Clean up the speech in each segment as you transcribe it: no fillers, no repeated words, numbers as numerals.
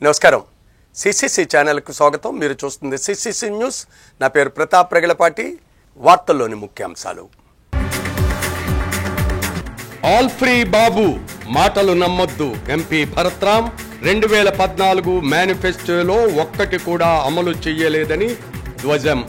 నమస్కారం. సిసిసి ఛానల్కు స్వాగతం. మీరు చూస్తుంది సిసిసి న్యూస్. నా పేరు ప్రతాప్ రెగలపాటి. వార్తల్లోని ముఖ్యాంశాలు. ఆల్ ఫ్రీ బాబు మాటలు నమ్మొద్దు. ఎంపీ భరత్రామ్ 2014 మేనిఫెస్టోలో ఒక్కటి కూడా అమలు చేయలేదని ధ్వజం.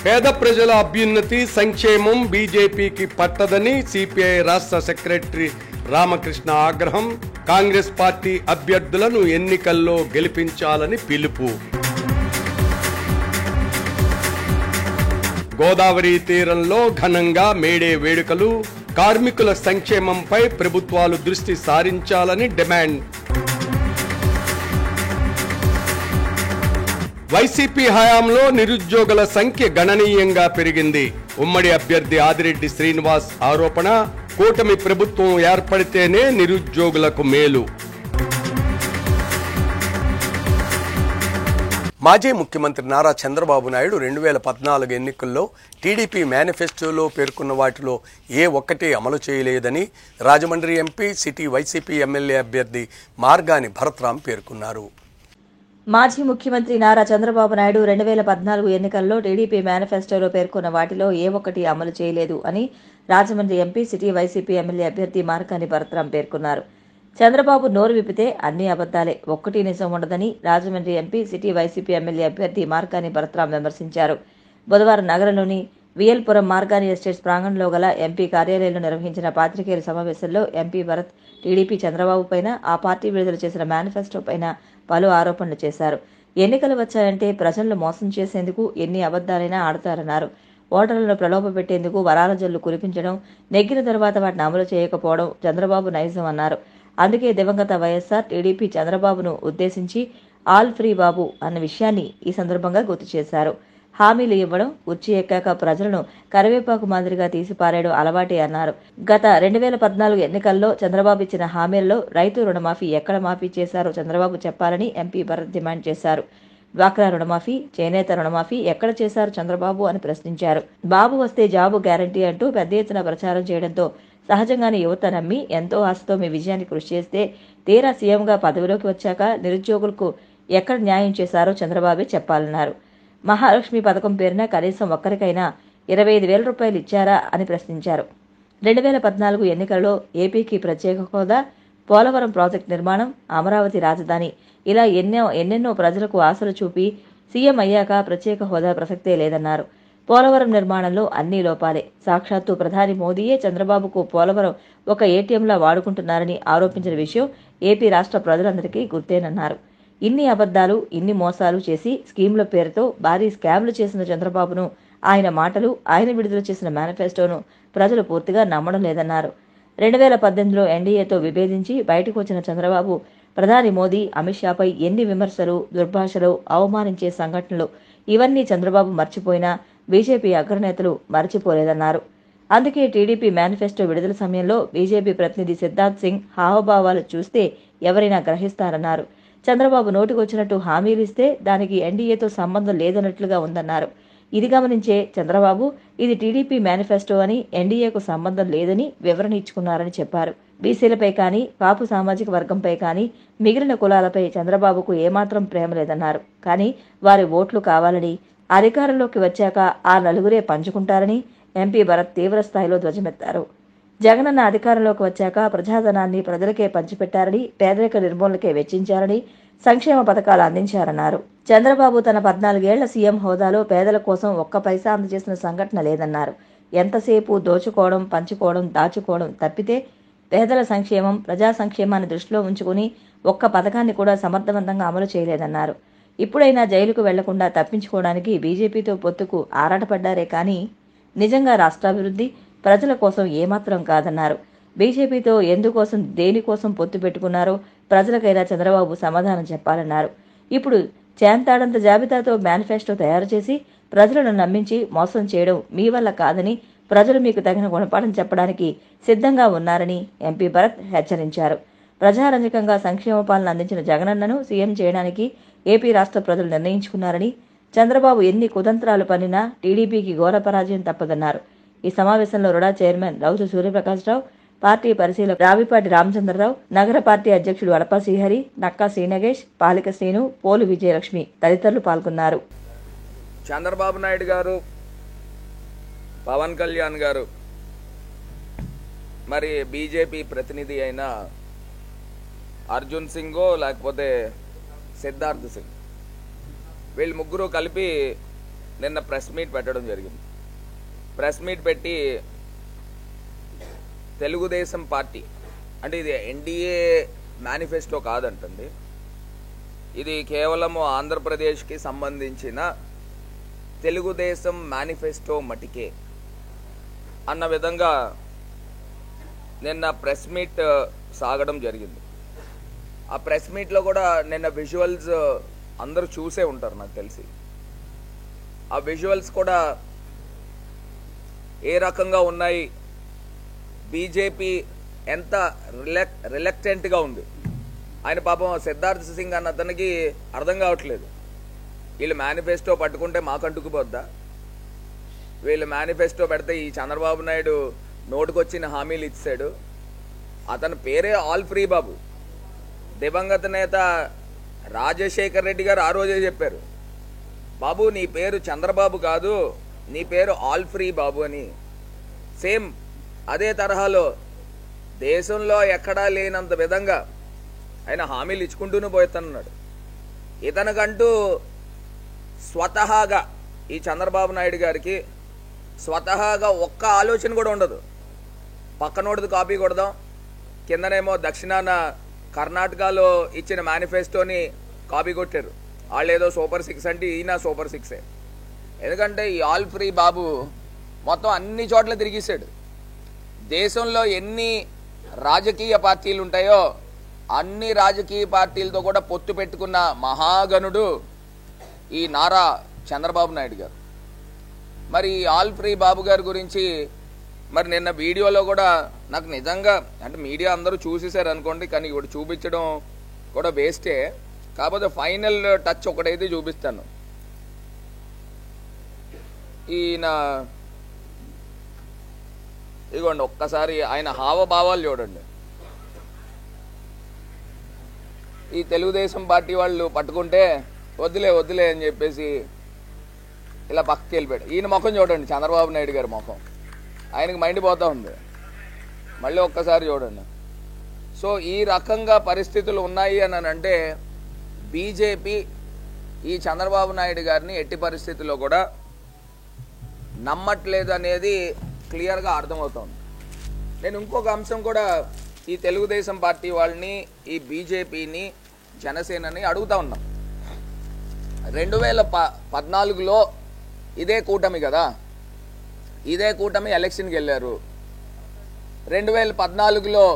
పేద ప్రజల అభ్యున్నతి సంక్షేమం బీజేపీకి పట్టదని సిపిఐ రాష్ట్ర సెక్రటరీ రామకృష్ణ ఆగ్రహం. కాంగ్రెస్ పార్టీ అభ్యర్థులను ఎన్నికల్లో గెలిపించాలని పిలుపు. గోదావరి తీరంలో ఘనంగా మేడే వేడుకలు. కార్మికుల సంక్షేమంపై ప్రభుత్వాలు దృష్టి సారించాలని డిమాండ్. వైసీపీ హయాంలో నిరుద్యోగుల సంఖ్య గణనీయంగా పెరిగింది. ఉమ్మడి అభ్యర్థి ఆదిరెడ్డి శ్రీనివాస్ ఆరోపణ. కూటమి ప్రభుత్వం ఏర్పడితేనే నిరుద్యోగులకు మేలు. మాజీ ముఖ్యమంత్రి నారా చంద్రబాబు నాయుడు 2014 ఎన్నికల్లో టీడీపీ మేనిఫెస్టోలో పేర్కొన్న వాటిలో ఏ ఒక్కటి అమలు చేయలేదని Rajahmundry MP city YCP MLA అభ్యర్థి మార్గాని భరత్రామ్ పేర్కొన్నారు. మాజీ ముఖ్యమంత్రి నారా చంద్రబాబు నాయుడు 2014 ఎన్నికల్లో టీడీపీ మేనిఫెస్టోలో పేర్కొన్న వాటిలో ఏ ఒక్కటి అమలు చేయలేదు అని Rajahmundry MP city YCP MLA అభ్యర్థి మార్గాని భరత్రామ్ పేర్కొన్నారు. చంద్రబాబు నోరు విప్పితే అన్ని అబద్దాలే, ఒక్కటి నిజం ఉండదని Rajahmundry MP city YCP MLA అభ్యర్థి మార్గాని భరత్రామ్ విమర్శించారు. బుధవారం నగరంలోని విఎల్పురం మార్గాని ఎస్టేట్స్ ప్రాంగణంలో గల ఎంపీ కార్యాలయంలో నిర్వహించిన పాత్రికేయుల సమావేశంలో ఎంపీ భరత్ టీడీపీ చంద్రబాబు పైన, ఆ పార్టీ విడుదల చేసిన మేనిఫెస్టో పైన పలు ఆరోపణలు చేశారు. ఎన్నికలు వచ్చాయంటే ప్రజలను మోసం చేసేందుకు ఎన్ని అబద్దాలైనా ఆడతారన్నారు. ఓటర్లను ప్రలోభపెట్టేందుకు వరాల జల్లు కురిపించడం, నెగ్గిన తర్వాత వాటిని అమలు చేయకపోవడం చంద్రబాబు నైజం అన్నారు. అందుకే దివంగత వైఎస్ఆర్ టీడీపీ చంద్రబాబును ఉద్దేశించి ఆల్ ఫ్రీ బాబు అన్న విషయాన్ని ఈ సందర్భంగా గుర్తు చేశారు. హామీలు ఇవ్వడం, కుర్చీ ఎక్కాక ప్రజలను కరివేపాకు మాదిరిగా తీసిపారేయడం అలవాటే అన్నారు. గత 2014 ఎన్నికల్లో చంద్రబాబు ఇచ్చిన హామీలలో రైతు రుణమాఫీ ఎక్కడ మాఫీ చేశారో చంద్రబాబు చెప్పాలని ఎంపీ భరత్ డిమాండ్ చేశారు. డ్వాక్రా రుణమాఫీ, చేనేత రుణమాఫీ ఎక్కడ చేశారు చంద్రబాబు అని ప్రశ్నించారు. బాబు వస్తే జాబు గ్యారంటీ అంటూ పెద్ద ఎత్తున ప్రచారం చేయడంతో సహజంగానే యువత నమ్మి ఎంతో ఆశతో మీ విజయాన్ని కృషి చేస్తే తీరా సీఎంగా పదవిలోకి వచ్చాక నిరుద్యోగులకు ఎక్కడ న్యాయం చేశారో చంద్రబాబే చెప్పాలన్నారు. మహాలక్ష్మి పథకం పేరున కనీసం ఒక్కరికైనా 25,000 రూపాయలు ఇచ్చారా అని ప్రశ్నించారు. 2014 ఎన్నికల్లో ఏపీకి ప్రత్యేక హోదా, పోలవరం ప్రాజెక్టు నిర్మాణం, అమరావతి రాజధాని ఇలా ఎన్నెన్నో ప్రజలకు ఆశలు చూపి సీఎం అయ్యాక ప్రత్యేక హోదా ప్రసక్తే లేదన్నారు. పోలవరం నిర్మాణంలో అన్ని లోపాలే. సాక్షాత్తు ప్రధాని మోదీయే చంద్రబాబుకు పోలవరం ఒక ఏటీఎంలా వాడుకుంటున్నారని ఆరోపించిన విషయం ఏపీ రాష్ట్ర ప్రజలందరికీ గుర్తేనన్నారు. ఇన్ని అబద్దాలు, ఇన్ని మోసాలు చేసి స్కీముల పేరుతో భారీ స్కామ్లు చేసిన చంద్రబాబును, ఆయన మాటలు, ఆయన విడుదల చేసిన మేనిఫెస్టోను ప్రజలు పూర్తిగా నమ్మడం లేదన్నారు. 2018లో ఎన్డీఏతో విభేదించి బయటకు వచ్చిన చంద్రబాబు ప్రధాని మోదీ, అమిత్ షాపై ఎన్ని విమర్శలు, దుర్భాషలు, అవమానించే సంఘటనలు ఇవన్నీ చంద్రబాబు మర్చిపోయినా బీజేపీ అగ్రనేతలు మర్చిపోలేదన్నారు. అందుకే టీడీపీ మేనిఫెస్టో విడుదల సమయంలో బీజేపీ ప్రతినిధి సిద్ధార్థ్ సింగ్ హావభావాలు చూస్తే ఎవరైనా గ్రహిస్తారన్నారు. చంద్రబాబు నోటికొచ్చినట్టు హామీలిస్తే దానికి ఎన్డీఏతో సంబంధం లేదన్నట్లుగా ఉందన్నారు. ఇది గమనించే చంద్రబాబు ఇది టీడీపీ మేనిఫెస్టో అని, ఎన్డీఏకు సంబంధం లేదని వివరణ ఇచ్చుకున్నారని చెప్పారు. బీసీలపై కానీ, కాపు సామాజిక వర్గంపై కానీ, మిగిలిన కులాలపై చంద్రబాబుకు ఏమాత్రం ప్రేమ లేదన్నారు. కానీ వారి ఓట్లు కావాలని, అధికారంలోకి వచ్చాక ఆ నలుగురే పంచుకుంటారని ఎంపీ భరత్ తీవ్రస్థాయిలో ధ్వజమెత్తారు. జగనన్న అధికారంలోకి వచ్చాక ప్రజాధనాన్ని ప్రజలకే పంచిపెట్టారని, పేదరిక నిర్మూలనకే వెచ్చించారని, సంక్షేమ పథకాలు అందించారన్నారు. చంద్రబాబు తన 14 ఏళ్ల సీఎం హోదాలో పేదల కోసం ఒక్క పైసా అందజేసిన సంఘటన లేదన్నారు. ఎంతసేపు దోచుకోవడం, పంచుకోవడం, దాచుకోవడం తప్పితే పేదల సంక్షేమం, ప్రజా సంక్షేమాన్ని దృష్టిలో ఉంచుకుని ఒక్క పథకాన్ని కూడా సమర్థవంతంగా అమలు చేయలేదన్నారు. ఇప్పుడైనా జైలుకు వెళ్లకుండా తప్పించుకోవడానికి బీజేపీతో పొత్తుకు ఆరాటపడ్డారే కానీ నిజంగా రాష్ట్రాభివృద్ధి, ప్రజల కోసం ఏమాత్రం కాదన్నారు. బీజేపీతో ఎందుకోసం, దేనికోసం పొత్తు పెట్టుకున్నారో ప్రజలకైనా చంద్రబాబు సమాధానం చెప్పాలన్నారు. ఇప్పుడు చేంతాడంత జాబితాతో మేనిఫెస్టో తయారు చేసి ప్రజలను నమ్మించి మోసం చేయడం మీ వల్ల కాదని, ప్రజలు మీకు తగిన గుణపాఠం చెప్పడానికి సిద్ధంగా ఉన్నారని ఎంపీ భరత్ హెచ్చరించారు. ప్రజారంజకంగా సంక్షేమ పాలన అందించిన జగనన్నను సీఎం చేయడానికి ఏపీ రాష్ట్ర ప్రజలు నిర్ణయించుకున్నారని, చంద్రబాబు ఎన్ని కుతంత్రాలు పన్నినా టీడీపీకి ఘోర పరాజయం తప్పదన్నారు. ఈ సమావేశంలో రుడా చైర్మన్ రౌతు సూర్యప్రకాశ్రావు, పార్టీ పరిశీలకులు రావిపాటి రామచంద్రరావు, నగర పార్టీ అధ్యక్షుడు అడపా శ్రీహరి, నక్కా శ్రీనగేష్, పాలిక శ్రీను, పోలు విజయలక్ష్మి తదితరులు పాల్గొన్నారు. చంద్రబాబు నాయుడు గారు, పవన్ కళ్యాణ్ గారు, మరి బీజేపీ ప్రతినిధి అయిన అర్జున్ సింగో లేకపోతే సిద్ధార్థ్ సింగ్, వీళ్ళు ముగ్గురు కలిపి నిన్న ప్రెస్ మీట్ పెట్టడం జరిగింది. ప్రెస్ మీట్ పెట్టి తెలుగుదేశం పార్టీ అంటే ఇది ఎన్డీఏ మేనిఫెస్టో కాదంటండి, ఇది కేవలం ఆంధ్రప్రదేశ్కి సంబంధించిన తెలుగుదేశం మేనిఫెస్టో మటికే అన్న విధంగా నిన్న ప్రెస్ మీట్ సాగడం జరిగింది. ఆ ప్రెస్ మీట్లో కూడా నిన్న విజువల్స్ అందరూ చూసే ఉంటారు నాకు తెలిసి. ఆ విజువల్స్ కూడా ఏ రకంగా ఉన్నాయి, బీజేపీ ఎంత రిలక్టెంట్గా ఉంది. ఆయన పాపం సిద్ధార్థ్ సింగ్ అన్న అతనికి అర్థం కావట్లేదు, వీళ్ళు మేనిఫెస్టో పట్టుకుంటే మాకు అంటుకుపోద్దా, వీళ్ళు మేనిఫెస్టో పెడితే ఈ చంద్రబాబు నాయుడు నోటుకొచ్చిన హామీలు ఇచ్చాడు. అతని పేరే ఆల్ ఫ్రీ బాబు. దివంగత నేత రాజశేఖర్ రెడ్డి గారు ఆ రోజే చెప్పారు, బాబు నీ పేరు చంద్రబాబు కాదు, నీ పేరు ఆల్ ఫ్రీ బాబు అని. సేమ్ అదే తరహాలో దేశంలో ఎక్కడా లేనంత విధంగా ఆయన హామీలు ఇచ్చుకుంటూనే పోతున్నాడు. ఇతనికంటూ స్వతహాగా ఈ చంద్రబాబు నాయుడు గారికి స్వతహాగా ఒక్క ఆలోచన కూడా ఉండదు. పక్కనోడిది కాపీ కొడదాం, కిందనేమో దక్షిణాన కర్ణాటకలో ఇచ్చిన మేనిఫెస్టోని కాపీ కొట్టారు. వాళ్ళు ఏదో సూపర్ 6 అంటే ఈయన సూపర్ 6. ఎందుకంటే ఈ ఆల్ ఫ్రీ బాబు మొత్తం అన్ని చోట్ల తిరిగిస్తాడు. దేశంలో ఎన్ని రాజకీయ పార్టీలు ఉంటాయో అన్ని రాజకీయ పార్టీలతో కూడా పొత్తు పెట్టుకున్న మహాగణుడు ఈ నారా చంద్రబాబు నాయుడు గారు. మరి ఆల్ ఫ్రీ బాబు గారి గురించి మరి నిన్న వీడియోలో కూడా నాకు నిజంగా అంటే మీడియా అందరూ చూసేశారు అనుకోండి, కానీ ఇప్పుడు చూపించడం కూడా వేస్టే. కాకపోతే ఫైనల్ టచ్ ఒకటైతే చూపిస్తాను. ఈయన ఇదిగోండి ఒక్కసారి ఆయన హావభావాలు చూడండి. ఈ తెలుగుదేశం పార్టీ వాళ్ళు పట్టుకుంటే వద్దులే అని చెప్పేసి ఇలా పక్కకి వెళ్ళిపోయాడు. ఈయన ముఖం చూడండి, చంద్రబాబు నాయుడు గారి ముఖం, ఆయనకి మైండ్ పోతా ఉంది. మళ్ళీ ఒక్కసారి చూడండి. సో ఈ రకంగా పరిస్థితులు ఉన్నాయి అని అంటే బీజేపీ ఈ చంద్రబాబు నాయుడు గారిని ఎట్టి పరిస్థితుల్లో కూడా నమ్మట్లేదు అనేది క్లియర్గా అర్థమవుతోంది. నేను ఇంకొక అంశం కూడా ఈ తెలుగుదేశం పార్టీ వాళ్ళని, ఈ బీజేపీని, జనసేనని అడుగుతా ఉన్నాం. 2014లో ఇదే కూటమి కదా, ఇదే కూటమి ఎలక్షన్కి వెళ్ళారు. 2014లో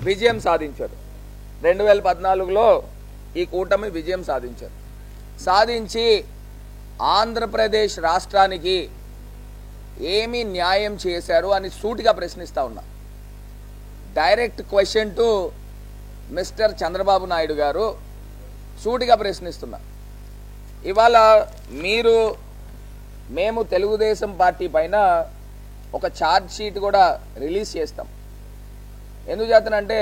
విజయం సాధించారు. 2014లో ఈ కూటమి విజయం సాధించారు. సాధించి ఆంధ్రప్రదేశ్ రాష్ట్రానికి ఏమి న్యాయం చేశారు అని సూటిగా ప్రశ్నిస్తా ఉన్నా. Direct question to mister Chandrababu Naidu గారు, సూటిగా ప్రశ్నిస్తున్నా. ఇవాళ మేము తెలుగుదేశం పార్టీ పైన ఒక ఛార్జ్ షీట్ కూడా రిలీజ్ చేస్తాం. ఎందుకు చేతనంటే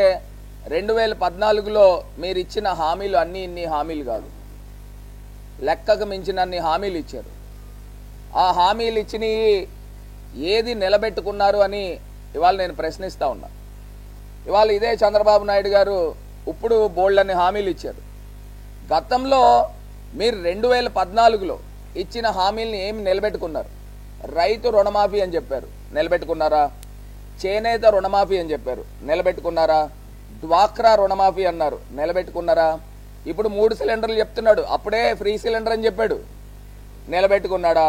2014లో మీరు ఇచ్చిన హామీలు ఇన్ని హామీలు కాదు, లెక్కకు మించిన అన్ని హామీలు ఇచ్చారు. ఆ హామీలు ఇచ్చినవి ఏది నిలబెట్టుకున్నారు అని ఇవాళ నేను ప్రశ్నిస్తా ఉన్నా. ఇవాళ ఇదే చంద్రబాబు నాయుడు గారు ఇప్పుడు బోల్డ్ అన్ని హామీలు ఇచ్చారు. గతంలో మీరు 2014లో ఇచ్చిన హామీల్ని ఏమి నిలబెట్టుకున్నారు? రైతు రుణమాఫీ అని చెప్పారు, నిలబెట్టుకున్నారా? చేనేత రుణమాఫీ అని చెప్పారు, నిలబెట్టుకున్నారా? డ్వాక్రా రుణమాఫీ అన్నారు, నిలబెట్టుకున్నారా? ఇప్పుడు 3 సిలిండర్లు చెప్తున్నాడు, అప్పుడే ఫ్రీ సిలిండర్ అని చెప్పాడు, నిలబెట్టుకున్నాడా?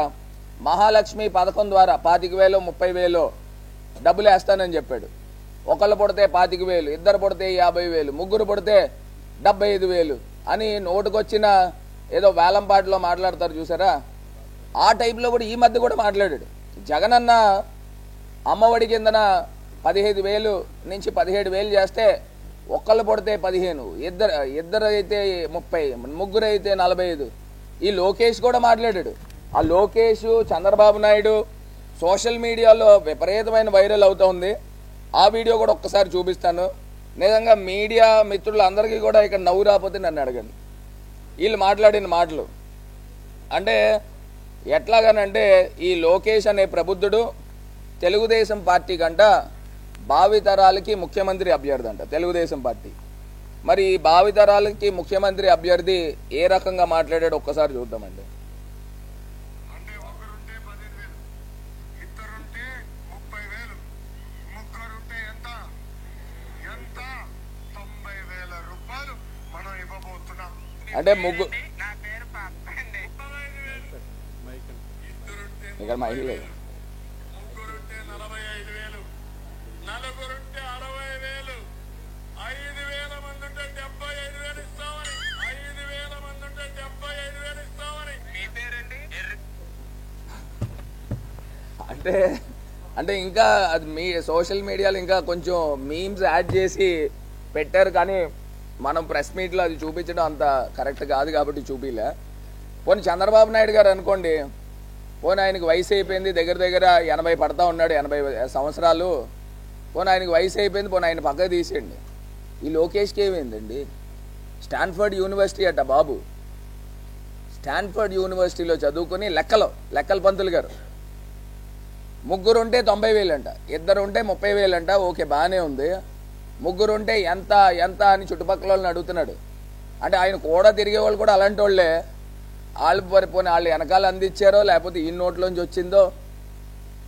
మహాలక్ష్మి పథకం ద్వారా 25,000 30,000 డబ్బులు వేస్తానని చెప్పాడు. ఒకళ్ళు పుడితే 25,000, ఇద్దరు పుడితే 50,000, ముగ్గురు పుడితే 75,000 అని నోటుకొచ్చిన ఏదో వేలంపాటిలో మాట్లాడతారు చూసారా, ఆ టైప్లో కూడా ఈ మధ్య కూడా మాట్లాడాడు. జగనన్న అమ్మఒడి కిందన 15,000 నుంచి 17,000 చేస్తే ఒక్కళ్ళు పుడితే 15, ఇద్దరు అయితే 30, ముగ్గురు అయితే 45. ఈ లోకేష్ కూడా మాట్లాడాడు. ఆ లోకేష్, చంద్రబాబు నాయుడు సోషల్ మీడియాలో విపరీతమైన వైరల్ అవుతోంది. ఆ వీడియో కూడా ఒక్కసారి చూపిస్తాను. నిజంగా మీడియా మిత్రులందరికీ కూడా ఇక్కడ నవ్వు రాకపోతే నన్ను అడగండి. వీళ్ళు మాట్లాడిన మాటలు అంటే ఎట్లాగానంటే ఈ లోకేష్ అనే ప్రబుద్ధుడు తెలుగుదేశం పార్టీ కంట భావితరాలకి ముఖ్యమంత్రి అభ్యర్థి అంట తెలుగుదేశం పార్టీ. మరి ఈ భావితరాలకి ముఖ్యమంత్రి అభ్యర్థి ఏ రకంగా మాట్లాడాడో ఒక్కసారి చూద్దామండి. అంటే ముగ్గురు ఇక్కడ మహిళ అంటే అంటే ఇంకా అది మీ సోషల్ మీడియాలో ఇంకా కొంచెం మీమ్స్ యాడ్ చేసి పెట్టారు, కానీ మనం ప్రెస్ మీట్లో అది చూపించడం అంత కరెక్ట్ కాదు కాబట్టి చూపిలే. పోనీ చంద్రబాబు నాయుడు గారు అనుకోండి, పోనీ ఆయనకి వయసు అయిపోయింది, దగ్గర దగ్గర 80 పడతా ఉన్నాడు, 80 సంవత్సరాలు. పోనీ ఆయనకి వయసు అయిపోయింది, పోనీ ఆయన పక్కకు తీసేయండి. ఈ లోకేష్కి ఏమైందండి? స్టాన్ఫర్డ్ యూనివర్సిటీ అట బాబు, స్టాన్ఫర్డ్ యూనివర్సిటీలో చదువుకుని లెక్కల పంతులు గారు. ముగ్గురుంటే 90,000 అంట, ఇద్దరుంటే 30,000 అంట. ఓకే, బాగానే ఉంది. ముగ్గురుంటే ఎంత ఎంత అని చుట్టుపక్కల వాళ్ళని అడుగుతున్నాడు. అంటే ఆయన కూడా తిరిగే వాళ్ళు కూడా అలాంటి వాళ్ళే. వాళ్ళు పోనీ వాళ్ళు వెనకాల అందించారో లేకపోతే ఈ నోట్లోంచి వచ్చిందో.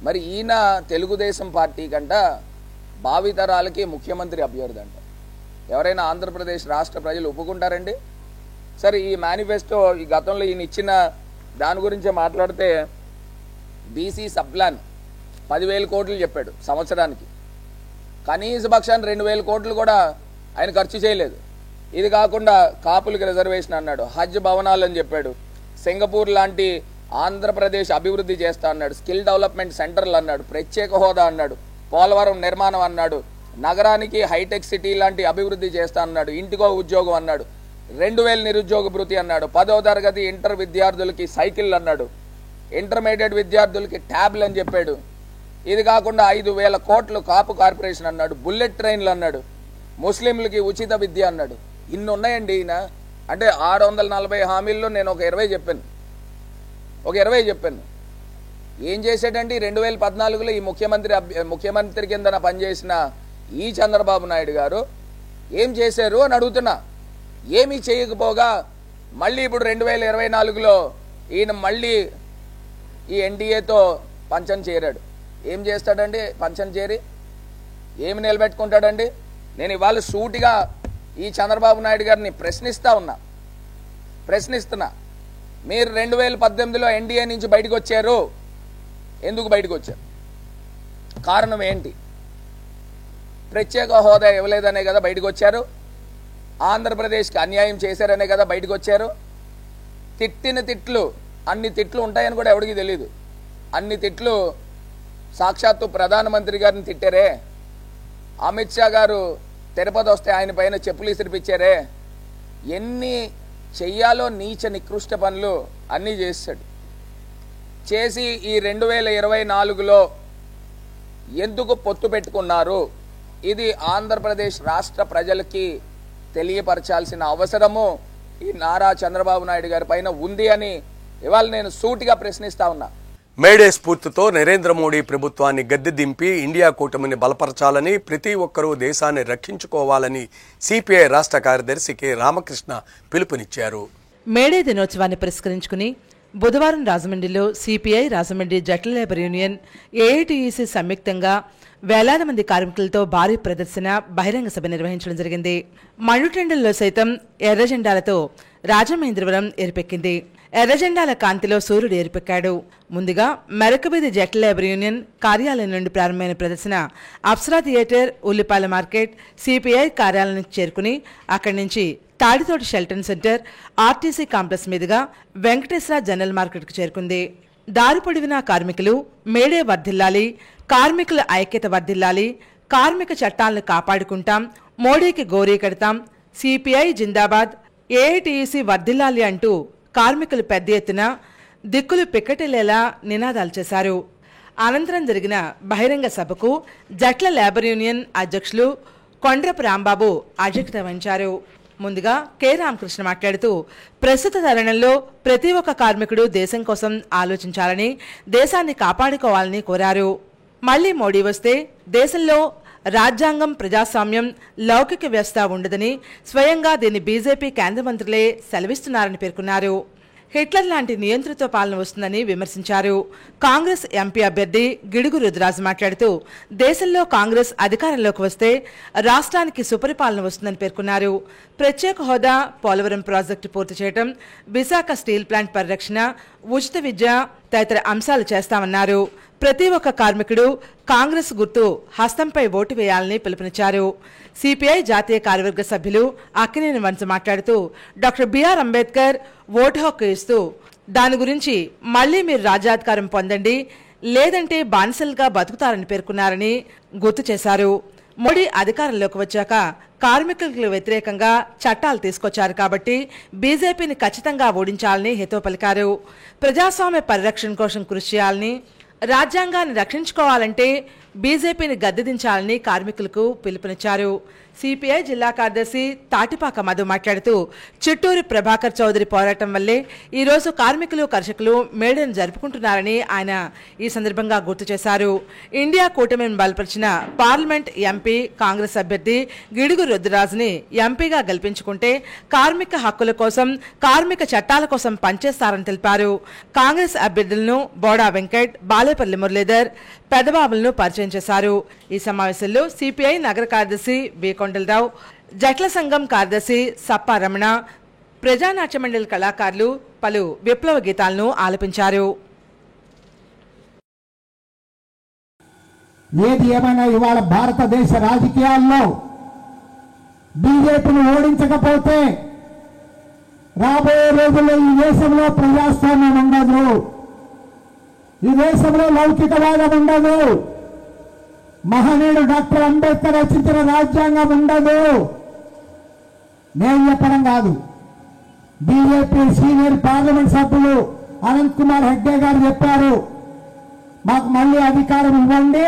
మరి ఈయన తెలుగుదేశం పార్టీ కంట భావితరాలకి ముఖ్యమంత్రి అభ్యర్థి అంట. ఎవరైనా ఆంధ్రప్రదేశ్ రాష్ట్ర ప్రజలు ఒప్పుకుంటారండి? సరే, ఈ మేనిఫెస్టో ఈ గతంలో ఈయన ఇచ్చిన దాని గురించే మాట్లాడితే బీసీ సబ్ ప్లాన్ 10,000 కోట్లు చెప్పాడు సంవత్సరానికి. కనీస పక్షాన్ని 2,000 కోట్లు కూడా ఆయన ఖర్చు చేయలేదు. ఇది కాకుండా కాపులకు రిజర్వేషన్ అన్నాడు, హజ్ భవనాలు అని చెప్పాడు, సింగపూర్ లాంటి ఆంధ్రప్రదేశ్ అభివృద్ధి చేస్తా అన్నాడు, స్కిల్ డెవలప్మెంట్ సెంటర్లు అన్నాడు, ప్రత్యేక హోదా అన్నాడు, పోలవరం నిర్మాణం అన్నాడు, నగరానికి హైటెక్ సిటీ లాంటి అభివృద్ధి చేస్తా అన్నాడు, ఇంటికో ఉద్యోగం అన్నాడు, 2,000 నిరుద్యోగ భృతి అన్నాడు, 10వ తరగతి ఇంటర్ విద్యార్థులకి సైకిల్ అన్నాడు, ఇంటర్మీడియట్ విద్యార్థులకి ట్యాబ్లు అని చెప్పాడు. ఇది కాకుండా 5,000 కోట్లు కాపు కార్పొరేషన్ అన్నాడు, బుల్లెట్ ట్రైన్లు అన్నాడు, ముస్లింలకి ఉచిత విద్య అన్నాడు. ఇన్ని ఉన్నాయండి ఈయన. అంటే 640 హామీల్లో నేను ఒక 20 చెప్పాను. ఏం చేశాడండి? 2014లో ఈ ముఖ్యమంత్రి కింద పనిచేసిన ఈ చంద్రబాబు నాయుడు గారు ఏం చేశారు అని అడుగుతున్నా. ఏమీ చేయకపోగా మళ్ళీ ఇప్పుడు 2024లో ఈయన మళ్ళీ ఈ ఎన్డీఏతో పంచం చేరాడు. ఏం చేస్తాడండి? పంచం చేరి ఏమి నిలబెట్టుకుంటాడండి? నేను ఇవాళ సూటిగా ఈ చంద్రబాబు నాయుడు గారిని ప్రశ్నిస్తున్నా. మీరు 2018లో ఎన్డీఏ నుంచి బయటకు వచ్చారు. ఎందుకు బయటకు వచ్చారు? కారణం ఏంటి? ప్రత్యేక హోదా ఇవ్వలేదనే కదా బయటకు వచ్చారు. ఆంధ్రప్రదేశ్కి అన్యాయం చేశారనే కదా బయటకు వచ్చారు. తిట్టిన తిట్లు, అన్ని తిట్లు ఉంటాయని కూడా ఎవరికి తెలియదు. అన్ని తిట్లు సాక్షాత్తు ప్రధానమంత్రి గారిని తిట్టారే. అమిత్ షా గారు తిరుపతి వస్తే ఆయన పైన చెప్పులు ఇసిరిపించారే. ఎన్ని చెయ్యాలో నీచ నికృష్ట పనులు అన్నీ చేశాడు. చేసి ఈ 2024లో ఎందుకు పొత్తు పెట్టుకున్నారు? ఇది ఆంధ్రప్రదేశ్ రాష్ట్ర ప్రజలకి తెలియపరచాల్సిన అవసరము ఈ నారా చంద్రబాబు నాయుడు గారి పైన ఉంది అని ఇవాళ నేను సూటిగా ప్రశ్నిస్తా ఉన్నా. మేడే స్ఫూర్తితో నరేంద్ర మోడీ ప్రభుత్వాన్ని గద్దె దింపి ఇండియా కూటమిని బలపరచాలని, ప్రతి ఒక్కరూ దేశాన్ని రక్షించుకోవాలని సిపిఐ రాష్ట్ర కార్యదర్శి కె రామకృష్ణ పిలుపునిచ్చారు. మేడే దినోత్సవాన్ని పురస్కరించుకుని బుధవారం రాజమండ్రిలో సిపిఐ రాజమండ్రి జట్ల లేబర్ యూనియన్ ఏఐటీయూసీ సంయుక్తంగా వేలాది మంది కార్మికులతో భారీ ప్రదర్శన బహిరంగ సభ నిర్వహించడం జరిగింది. మండుటెండల్లో సైతం ఎర్రజెండాలతో రాజమహేంద్రవరం ఎరిపెక్కింది. ఎర్రజెండాల కాంతిలో సూర్యుడు ఎరిపెక్కాడు. ముందుగా మెరకబీది జట్ల లేబర్ యూనియన్ కార్యాలయం నుండి ప్రారంభమైన ప్రదర్శన అప్సరా థియేటర్, ఉల్లిపాల మార్కెట్, సిపిఐ కార్యాలయానికి చేరుకుని అక్కడి నుంచి తాడితోటి షెల్టన్ సెంటర్, ఆర్టీసీ కాంప్లెక్స్ మీదుగా వెంకటేశ్వర జనరల్ మార్కెట్కు చేరుకుంది. దారి పొడివిన కార్మికులు మేడే వర్ధిల్లాలి, కార్మికుల ఐక్యత వర్ధిల్లాలి, కార్మిక చట్టాలను కాపాడుకుంటాం, మోడీకి గోరీ కడతాం, సిపిఐ జిందాబాద్, ఏఐటీయూసీ వర్ధిల్లాలి అంటూ కార్మికులు పెద్ద ఎత్తున దిక్కులు పిక్కటిల్లేలా నినాదాలు చేశారు. అనంతరం జరిగిన బహిరంగ సభకు జట్ల లేబర్ యూనియన్ అధ్యక్షులు కొండ్రపు రాంబాబు అధ్యక్షత వహించారు. ముందుగా కె రామకృష్ణ మాట్లాడుతూ ప్రస్తుత తరుణంలో ప్రతి ఒక్క కార్మికుడు దేశం కోసం ఆలోచించాలని, దేశాన్ని కాపాడుకోవాలని కోరారు. మళ్లీ మోడీ వస్తే దేశంలో రాజ్యాంగం, ప్రజాస్వామ్యం, లౌకిక వ్యవస్థ ఉండదని స్వయంగా దీన్ని బీజేపీ కేంద్ర మంత్రులే సెలవిస్తున్నారని పేర్కొన్నారు. హిట్లర్ లాంటి నియంతృత్వ పాలన వస్తుందని విమర్శించారు. కాంగ్రెస్ ఎంపీ అభ్యర్థి గిడుగు రుద్రరాజు మాట్లాడుతూ దేశంలో కాంగ్రెస్ అధికారంలోకి వస్తే రాష్ట్రానికి సుపరిపాలన వస్తుందని పేర్కొన్నారు. ప్రత్యేక హోదా, పోలవరం ప్రాజెక్టు పూర్తి చేయడం, విశాఖ స్టీల్ ప్లాంట్ పరిరక్షణ, ఉచిత విద్య తదితర అంశాలు చేస్తామన్నారు. ప్రతి ఒక్క కార్మికుడు కాంగ్రెస్ గుర్తు హస్తంపై ఓటు వేయాలని పిలుపునిచ్చారు. సిపిఐ జాతీయ కార్యవర్గ సభ్యులు అక్కినేని వంశ మాట్లాడుతూ డాక్టర్ బిఆర్ అంబేద్కర్ ఓటు హక్కు ఇస్తూ దాని గురించి మళ్లీ మీరు రాజ్యాధికారం పొందండి, లేదంటే బానిసలుగా బతుకుతారని పేర్కొన్నారని గుర్తు చేశారు. మోడీ అధికారంలోకి వచ్చాక కార్మికులకు వ్యతిరేకంగా చట్టాలు తీసుకొచ్చారు కాబట్టి బీజేపీని ఖచ్చితంగా ఓడించాలని హితవు పలికారు. ప్రజాస్వామ్య పరిరక్షణ కోసం కృషి చేయాలని, రాజ్యాంగాన్ని రక్షించుకోవాలంటే బీజేపీని గద్దెదించాలని కార్మికులకు పిలుపునిచ్చారు. సిపిఐ జిల్లా కార్యదర్శి తాటిపాక మధు మాట్లాడుతూ చిట్టూరి ప్రభాకర్ చౌదరి పోరాటం వల్లే ఈరోజు కార్మికులు, కర్షకులు మేడను జరుపుకుంటున్నారని ఆయన ఈ సందర్భంగా గుర్తు చేశారు. ఇండియా కూటమిని బలపరిచిన పార్లమెంట్ ఎంపీ కాంగ్రెస్ అభ్యర్థి గిడుగు రుద్రరాజుని ఎంపీగా గెలిపించుకుంటే కార్మిక హక్కుల కోసం, కార్మిక చట్టాల కోసం పనిచేస్తారని తెలిపారు. కాంగ్రెస్ అభ్యర్థులను బోడా వెంకట్, బాలేపల్లి మురళీధర్, పెదబాబులను పరిచయం చేశారు. ఈ సమావేశంలో సిపిఐ నగర కార్యదర్శి బి కొండలరావు, జట్ల సంఘం కార్యదర్శి సప్పా రమణ, ప్రజానాట్య మండలి కళాకారులు పలు విప్లవ గీతాలను ఆలపించారు. ఏది ఏమైనా ఇవాళ భారతదేశ రాజకీయాల్లో బీజేపీని ఓడించకపోతే రాబోయే రోజుల్లో ఈ దేశంలో ప్రజాస్వామ్యం ఉండదు, ఈ దేశంలో లౌకికవాదం ఉండదు, మహనీయుడు డాక్టర్ అంబేద్కర్ రచించిన రాజ్యాంగం ఉండదు. నేను చెప్పడం కాదు, బీజేపీ సీనియర్ పార్లమెంట్ సభ్యులు అనంత్ కుమార్ హెగ్డే గారు చెప్పారు, మాకు మళ్ళీ అధికారం ఇవ్వండి,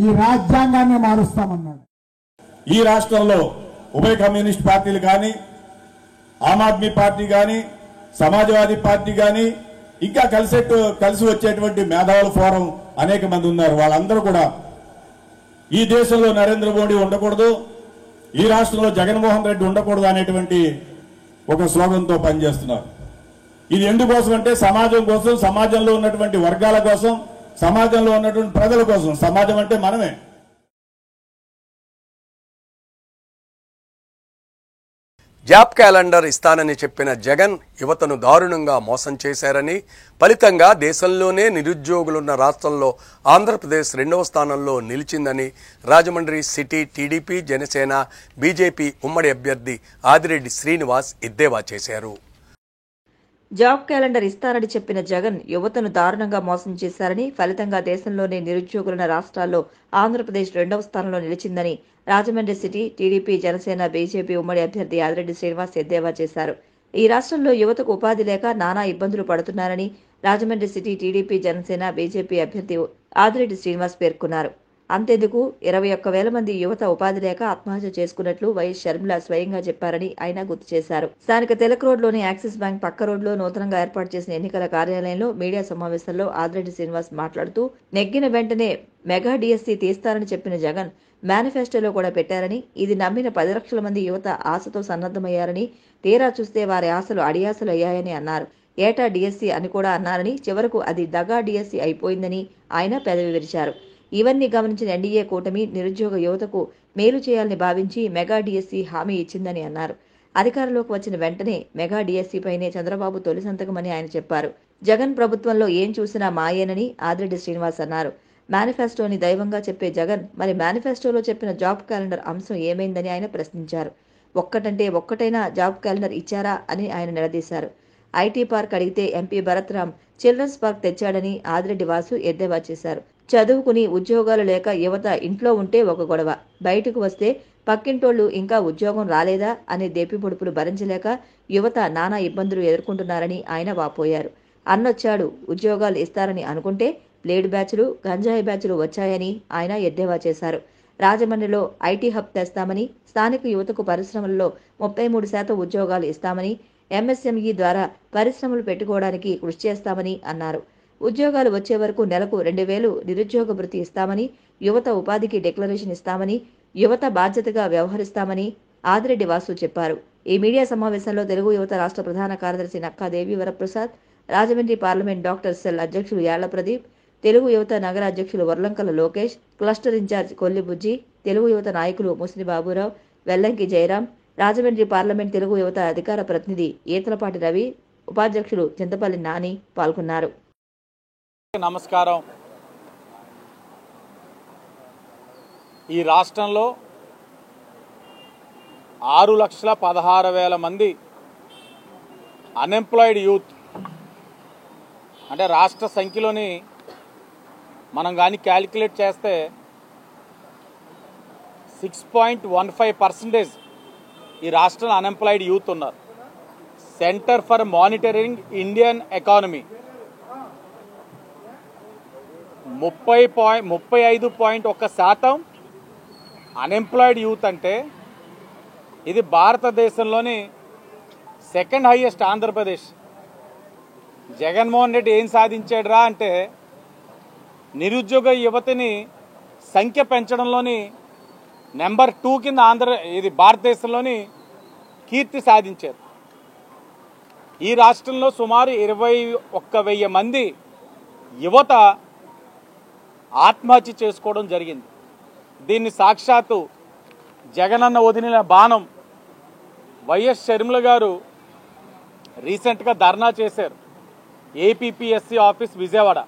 ఈ రాజ్యాంగాన్ని మారుస్తామన్నాడు. ఈ రాష్ట్రంలో ఉభయ కమ్యూనిస్ట్ పార్టీలు కానీ, ఆమ్ ఆద్మీ పార్టీ కానీ, సమాజ్వాదీ పార్టీ కానీ, ఇంకా కలిసి వచ్చేటువంటి మేధావుల ఫోరం అనేక మంది ఉన్నారు. వాళ్ళందరూ కూడా ఈ దేశంలో నరేంద్ర మోడీ ఉండకూడదు, ఈ రాష్ట్రంలో జగన్మోహన్ రెడ్డి ఉండకూడదు అనేటువంటి ఒక స్లోగన్తో పనిచేస్తున్నారు. ఇది ఎందుకోసం అంటే సమాజం కోసం, సమాజంలో ఉన్నటువంటి వర్గాల కోసం, సమాజంలో ఉన్నటువంటి ప్రజల కోసం. సమాజం అంటే మనమే. జాబ్ క్యాలెండర్ ఇస్తానని చెప్పిన జగన్ యువతను దారుణంగా మోసం చేశారని, ఫలితంగా దేశంలోనే నిరుద్యోగులున్న రాష్ట్రంలో ఆంధ్రప్రదేశ్ 2వ స్థానంలో నిలిచిందని Rajahmundry city TDP, Janasena, BJP ఉమ్మడి అభ్యర్థి ఆదిరెడ్డి శ్రీనివాస్ ఎద్దేవా చేశారు. జాబ్ క్యాలెండర్ ఇస్తారని చెప్పిన జగన్ యువతను దారుణంగా మోసం చేశారని, ఫలితంగా దేశంలోనే నిరుద్యోగులున్న రాష్ట్రాల్లో ఆంధ్రప్రదేశ్ 2వ స్థానంలో నిలిచిందని Rajahmundry city TDP, Janasena, BJP ఉమ్మడి అభ్యర్థి ఆదిరెడ్డి శ్రీనివాస్ ఎద్దేవా చేశారు. ఈ రాష్ట్రంలో యువతకు ఉపాధి లేక నానా ఇబ్బందులు పడుతున్నారని Rajahmundry city TDP, Janasena, BJP అభ్యర్థి ఆదిరెడ్డి శ్రీనివాస్ పేర్కొన్నారు. అంతెందుకు 21,000 మంది యువత ఉపాధి లేక ఆత్మహత్య చేసుకున్నట్లు వైఎస్ షర్మిల స్వయంగా చెప్పారని ఆయన గుర్తు చేశారు. స్థానిక తెలక్ రోడ్లోని యాక్సిస్ బ్యాంక్ పక్క రోడ్లో నూతనంగా ఏర్పాటు చేసిన ఎన్నికల కార్యాలయంలో మీడియా సమావేశంలో ఆదిరెడ్డి శ్రీనివాస్ మాట్లాడుతూ నెగ్గిన వెంటనే మెగా డిఎస్సీ తీస్తారని చెప్పిన జగన్ మేనిఫెస్టోలో కూడా పెట్టారని, ఇది నమ్మిన 10 లక్షల మంది యువత ఆశతో సన్నద్ధమయ్యారని, తీరా చూస్తే వారి ఆశలు అడియాసలు అయ్యాయని అన్నారు. ఏటా డిఎస్సీ అని కూడా అన్నారని, చివరకు అది దగా డిఎస్సీ అయిపోయిందని ఆయన పెదవి విరిచారు. ఇవన్నీ గమనించిన ఎన్డీఏ కూటమి నిరుద్యోగ యువతకు మేలు చేయాలని భావించి మెగా డిఎస్సీ హామీ ఇచ్చిందని అన్నారు. అధికారంలోకి వచ్చిన వెంటనే మెగా డిఎస్సీపైనే చంద్రబాబు తొలి సంతకమని ఆయన చెప్పారు. జగన్ ప్రభుత్వంలో ఏం చూసినా మాయేనని ఆదిరెడ్డి శ్రీనివాస్ అన్నారు. మేనిఫెస్టోని దైవంగా చెప్పే జగన్ మరి మేనిఫెస్టోలో చెప్పిన జాబ్ క్యాలెండర్ అంశం ఏమైందని ఆయన ప్రశ్నించారు. ఒక్కటంటే ఒక్కటైనా జాబ్ క్యాలెండర్ ఇచ్చారా అని ఆయన నిలదీశారు. ఐటీ పార్క్ అడిగితే MP Bharat Ram children's park తెచ్చాడని ఆదిరెడ్డి వాసు ఎద్దేవా చేశారు. చదువుకుని ఉద్యోగాలు లేక యువత ఇంట్లో ఉంటే ఒక గొడవ, బయటకు వస్తే పక్కింటోళ్లు ఇంకా ఉద్యోగం రాలేదా అనే దెప్పిపొడుపులు భరించలేక యువత నానా ఇబ్బందులు ఎదుర్కొంటున్నారని ఆయన వాపోయారు. అన్నొచ్చాడు ఉద్యోగాలు ఇస్తారని అనుకుంటే బ్లేడ్ బ్యాచ్లు, గంజాయి బ్యాచ్లు వచ్చాయని ఆయన ఎద్దేవా చేశారు. రాజమండ్రిలో ఐటీ హబ్ తెస్తామని, స్థానిక యువతకు పరిశ్రమల్లో 33% ఉద్యోగాలు ఇస్తామని, ఎంఎస్ఎంఈ ద్వారా పరిశ్రమలు పెట్టుకోవడానికి కృషి చేస్తామని అన్నారు. ఉద్యోగాలు వచ్చే వరకు నెలకు 2,000 నిరుద్యోగ భృతి ఇస్తామని, యువత ఉపాధికి డిక్లరేషన్ ఇస్తామని, యువత బాధ్యతగా వ్యవహరిస్తామని ఆదిరెడ్డి వాసు చెప్పారు. ఈ మీడియా సమావేశంలో తెలుగు యువత రాష్ట్ర ప్రధాన కార్యదర్శి Nakkadevi Varaprasad, Rajahmundry parliament doctor cell అధ్యక్షులు యాళ్ల ప్రదీప్, తెలుగు యువత నగర అధ్యక్షులు వర్లంకల లోకేష్, క్లస్టర్ ఇన్ఛార్జ్ కొల్లిబుజ్జి, తెలుగు యువత నాయకులు ముసిని బాబురావు, వెల్లంకి జయరాం, రాజమండ్రి పార్లమెంట్ తెలుగు యువత అధికార ప్రతినిధి ఈతలపాటి రవి, ఉపాధ్యక్షులు చింతపల్లి నాని పాల్గొన్నారు. నమస్కారం. ఈ రాష్ట్రంలో 6,16,000 మంది అన్ఎంప్లాయిడ్ యూత్, అంటే రాష్ట్ర సంఖ్యలోని మనం కానీ క్యాలిక్యులేట్ చేస్తే 6.15% ఈ రాష్ట్రంలో అన్ఎంప్లాయిడ్ యూత్ ఉన్నారు. Centre for monitoring Indian economy 35.1% unemployed youth అంటే ఇది భారతదేశంలోని సెకండ్ హైయెస్ట్ ఆంధ్రప్రదేశ్. జగన్మోహన్ రెడ్డి ఏం సాధించాడురా అంటే నిరుద్యోగ యువతిని సంఖ్య పెంచడంలోని నెంబర్ 2 కింద ఇది భారతదేశంలోని కీర్తి సాధించారు. ఈ రాష్ట్రంలో సుమారు 21,000 మంది యువత ఆత్మహత్య చేసుకోవడం జరిగింది. దీన్ని సాక్షాత్తు జగనన్న వదిలిన బాణం వైఎస్ షర్మిల గారు రీసెంట్గా ధర్నా చేశారు ఏపీపీఎస్సీ ఆఫీస్ విజయవాడ.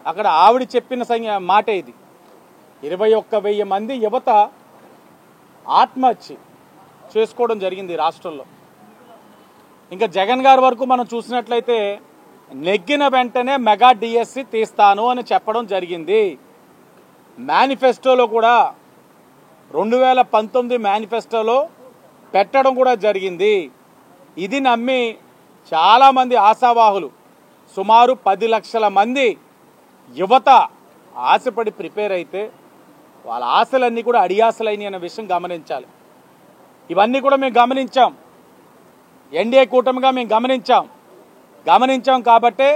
అక్కడ ఆవిడ చెప్పిన మాట ఇది. 21,000 మంది యువత ఆత్మహత్య చేసుకోవడం జరిగింది రాష్ట్రంలో. ఇంకా జగన్ గారి వరకు మనం చూసినట్లయితే నెగ్గిన వెంటనే మెగా డిఎస్సి తీస్తాను అని చెప్పడం జరిగింది. మేనిఫెస్టోలో కూడా 2019 మేనిఫెస్టోలో పెట్టడం కూడా జరిగింది. ఇది నమ్మి చాలామంది ఆశావాహులు సుమారు 10 లక్షల మంది యువత ఆశపడి ప్రిపేర్ అయితే వాళ్ళ ఆశలన్నీ కూడా అడియాసలైన అనే విషయం గమనించాలి. ఇవన్నీ కూడా మేము గమనించాం. ఎన్డీఏ కూటమిగా మేము గమనించాం కాబట్టే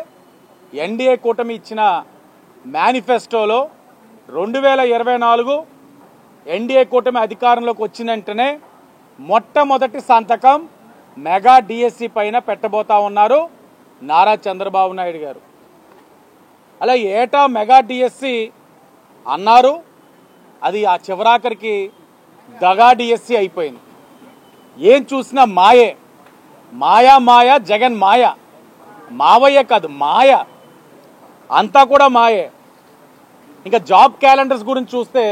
ఎన్డీఏ కూటమి ఇచ్చిన మేనిఫెస్టోలో 2024 ఎన్డీఏ కూటమి అధికారంలోకి వచ్చిన వెంటనే మొట్టమొదటి సంతకం మెగా డిఎస్సి పైన పెట్టబోతా ఉన్నారు నారా చంద్రబాబు నాయుడు గారు. అలా ఏటా మెగా డిఎస్సి అన్నారు, అది ఆ చివరాఖరికి దగా డిఎస్సి అయిపోయింది. ఏం చూసినా మాయే, మాయ జగన్ మాయ, మావయ్య కాదు మాయ, అంతా కూడా మాయే. ఇంకా జాబ్ క్యాలెండర్స్ గురించి చూస్తే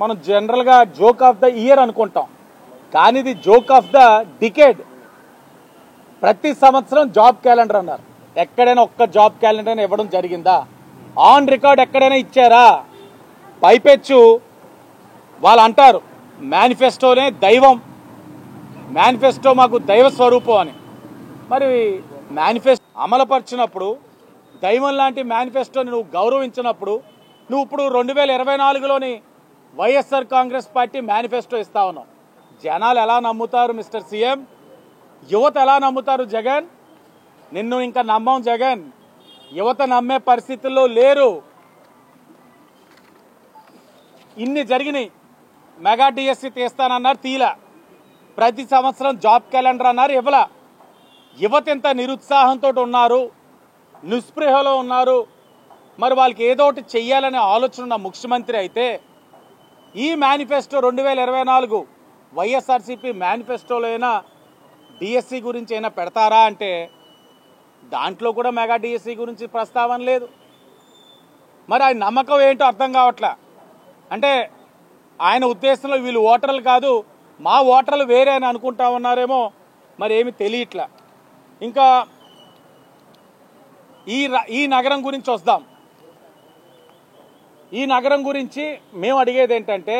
మనం జనరల్గా జోక్ ఆఫ్ ద ఇయర్ అనుకుంటాం, కానీ ఇది జోక్ ఆఫ్ ద డికేడ్. ప్రతి సంవత్సరం జాబ్ క్యాలెండర్ అన్నారు. ఎక్కడైనా ఒక్క జాబ్ క్యాలెండర్ అయినా ఇవ్వడం జరిగిందా? ఆన్ రికార్డ్ ఎక్కడైనా ఇచ్చారా? పైపెచ్చు వాళ్ళు అంటారు మేనిఫెస్టోనే దైవం, మేనిఫెస్టో మాకు దైవ స్వరూపం అని. మరి మేనిఫెస్టో అమలుపరిచినప్పుడు, దైవం లాంటి మేనిఫెస్టోని నువ్వు గౌరవించినప్పుడు, నువ్వు ఇప్పుడు 2024లోని వైఎస్ఆర్ కాంగ్రెస్ పార్టీ మేనిఫెస్టో ఇస్తా ఉన్నావు. జనాలు ఎలా నమ్ముతారు మిస్టర్ సీఎం? యువత ఎలా నమ్ముతారు జగన్? నిన్ను ఇంకా నమ్మం జగన్. యువత నమ్మే పరిస్థితుల్లో లేరు. ఇన్ని జరిగినాయి. మెగా డిఎస్సి తీస్తానన్నారు, తీలా. ప్రతి సంవత్సరం జాబ్ క్యాలెండర్ అన్నారు, ఇవ్వలా. యువత ఎంత నిరుత్సాహంతో ఉన్నారు, నిస్పృహలో ఉన్నారు. మరి వాళ్ళకి ఏదో ఒకటి చెయ్యాలనే ఆలోచన ఉన్న ముఖ్యమంత్రి అయితే ఈ మేనిఫెస్టో 2024 వైఎస్ఆర్సీపీ మేనిఫెస్టోలో అయినా డిఎస్సి గురించి అయినా పెడతారా అంటే దాంట్లో కూడా మెగా డిఎస్సి గురించి ప్రస్తావన లేదు. మరి ఆయన నమ్మకం ఏంటో అర్థం కావట్లే. అంటే ఆయన ఉద్దేశంలో వీళ్ళు ఓటర్లు కాదు, మా ఓటర్లు వేరే అని అనుకుంటా ఉన్నారేమో, మరి ఏమి తెలియట్లే. ఇంకా ఈ నగరం గురించి వద్దాం. ఈ నగరం గురించి మేము అడిగేది ఏంటంటే,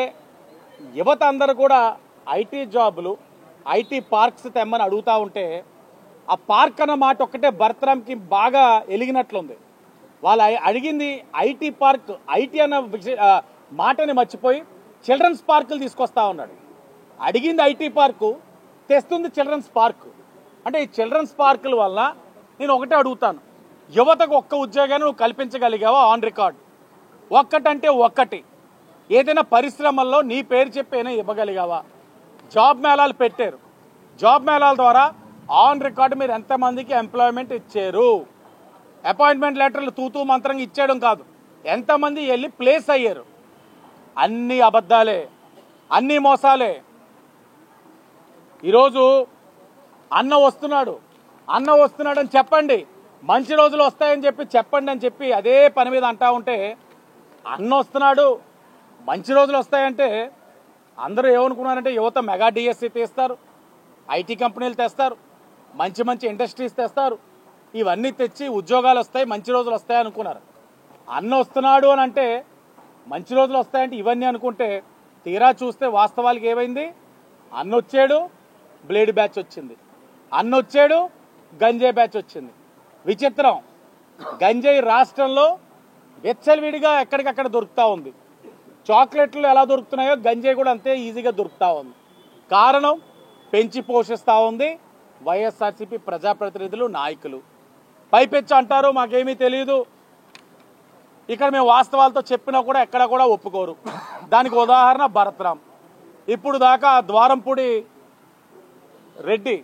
యువత అందరూ కూడా ఐటీ జాబులు, ఐటీ పార్క్స్ తెమ్మని అడుగుతూ ఉంటే ఆ పార్క్ అన్న మాట ఒక్కటే భరతరాంకి బాగా ఎలిగినట్లుంది. వాళ్ళు అడిగింది ఐటీ పార్క్, ఐటీ అన్న మాటని మర్చిపోయి చిల్డ్రన్స్ పార్కులు తీసుకొస్తా ఉన్నాడు. అడిగింది ఐటీ పార్కు, తెస్తుంది చిల్డ్రన్స్ పార్క్. అంటే ఈ చిల్డ్రన్స్ పార్కుల వల్ల నేను ఒకటే అడుగుతాను, యువతకు ఒక్క ఉద్యోగాన్ని నువ్వు కల్పించగలిగావా ఆన్ రికార్డ్? ఒక్కటంటే ఒక్కటి, ఏదైనా పరిశ్రమల్లో నీ పేరు చెప్పైనా ఇవ్వగలిగావా? జాబ్ మేళాలు పెట్టారు, జాబ్ మేళాల ద్వారా ఆన్ రికార్డు మీరు ఎంతమందికి ఎంప్లాయ్మెంట్ ఇచ్చారు? అపాయింట్మెంట్ లెటర్లు తూతూ మంత్రంగా ఇచ్చేయడం కాదు, ఎంతమంది వెళ్ళి ప్లేస్ అయ్యారు? అన్ని అబద్ధాలే, అన్ని మోసాలే. ఈరోజు అన్న వస్తున్నాడని చెప్పండి, మంచి రోజులు వస్తాయని చెప్పండి అని చెప్పి అదే పని మీద అంటా ఉంటే, అన్న వస్తున్నాడు మంచి రోజులు వస్తాయంటే అందరూ ఏమనుకున్నారంటే యువత మెగా డిఎస్సి తెస్తారు, ఐటీ కంపెనీలు తెస్తారు, మంచి మంచి ఇండస్ట్రీస్ తెస్తారు, ఇవన్నీ తెచ్చి ఉద్యోగాలు వస్తాయి, మంచి రోజులు వస్తాయి అనుకున్నారు. అన్న వస్తున్నాడు అని అంటే మంచి రోజులు వస్తాయంటే ఇవన్నీ అనుకుంటే, తీరా చూస్తే వాస్తవాలకు ఏమైంది? అన్న వచ్చాడు, బ్లేడ్ బ్యాచ్ వచ్చింది, అన్న వచ్చాడు, గంజాయి బ్యాచ్ వచ్చింది. విచిత్రం, గంజాయి రాష్ట్రంలో వెచ్చలవిడిగా ఎక్కడికక్కడ దొరుకుతూ ఉంది. చాక్లెట్లు ఎలా దొరుకుతున్నాయో గంజాయి కూడా అంతే ఈజీగా దొరుకుతూ ఉంది. కారణం పెంచి పోషిస్తూ ఉంది వైఎస్ఆర్సీపీ ప్రజాప్రతినిధులు, నాయకులు. పైపెచ్చి అంటారు మాకేమీ తెలియదు, ఇక్కడ మేము వాస్తవాలతో చెప్పినా కూడా ఎక్కడా కూడా ఒప్పుకోరు. దానికి ఉదాహరణ భరత్రాం. ఇప్పుడు దాకా ద్వారంపూడి రెడ్డి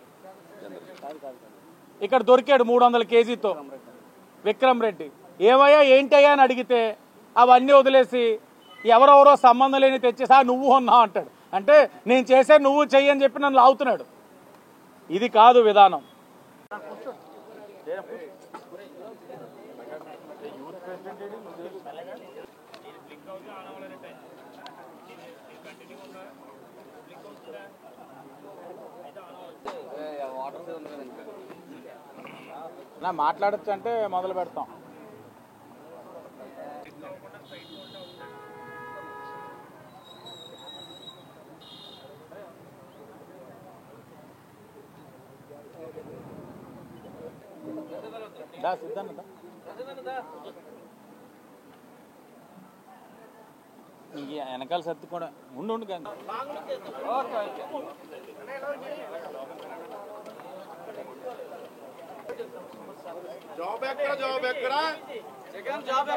ఇక్కడ దొరికాడు 300 కేజీతో, విక్రమ్ రెడ్డి. ఏమయ్యా ఏంటయ్యా అని అడిగితే అవన్నీ వదిలేసి ఎవరెవరో సంబంధం లేని తెచ్చేసా నువ్వు ఉన్నావు అంటాడు. అంటే నేను చేసే నువ్వు చెయ్యి అని చెప్పి నన్ను లాగుతున్నాడు. ఇది కాదు విధానం. నా మాట్లాడచ్చు అంటే మొదలు పెడతాం. సిద్ధాంత వెనకాల సర్ది కూడా ఉండు కానీ జాబ్ ఎక్కడ జగన్ జాబ్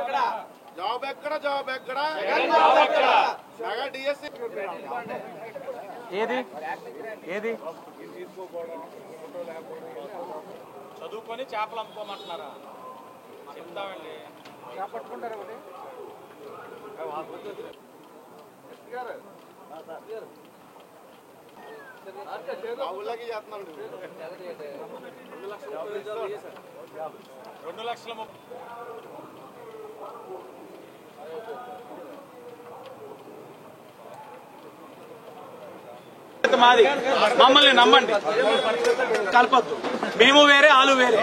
ఎక్కడ మెగా డిఎస్సి ఏది చదువుకొని చేపలు అమ్ముకోమంటున్నారా? చెప్తామండి, చేపట్టుకుంటారు ఒకటి. ఊళ్ళకి చేస్తున్నాడు 2 లక్షల మాది. మమ్మల్ని నమ్మండి, కలపద్దు. మేము వేరే, వాళ్ళు వేరే.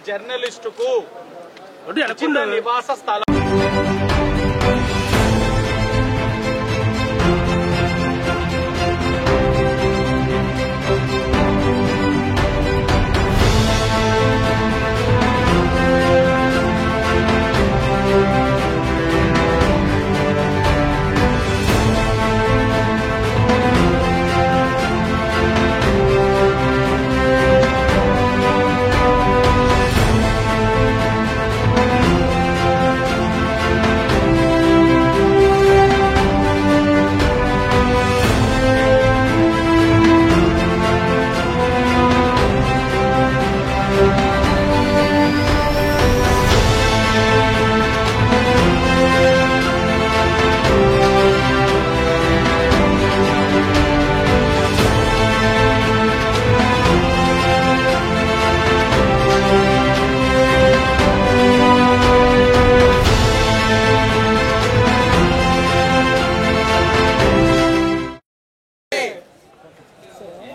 జర్నలిస్టుకు నివాస స్థలం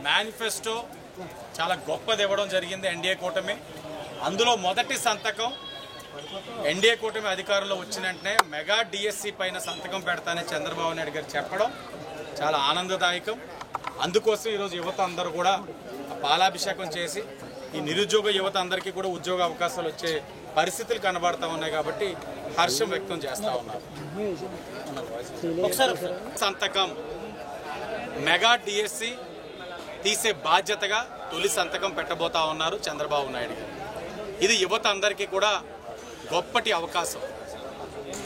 మేనిఫెస్టో చాలా గొప్పది ఇవ్వడం జరిగింది ఎన్డీఏ కూటమి. అందులో మొదటి సంతకం ఎన్డీఏ కూటమి అధికారంలో వచ్చిన వెంటనే మెగా డిఎస్సి పైన సంతకం పెడతానని చంద్రబాబు నాయుడు గారు చెప్పడం చాలా ఆనందదాయకం. అందుకోసం ఈరోజు యువత అందరూ కూడా పాలాభిషేకం చేసి ఈ నిరుద్యోగ యువత అందరికీ కూడా ఉద్యోగ అవకాశాలు వచ్చే పరిస్థితులు కనబడతా ఉన్నాయి కాబట్టి హర్షం వ్యక్తం చేస్తూ ఉన్నారు. సంతకం మెగా డిఎస్సి తీసే బాధ్యతగా తొలి సంతకం పెట్టబోతా ఉన్నారు చంద్రబాబు నాయుడు గారు. ఇది యువత అందరికీ కూడా గొప్పటి అవకాశం.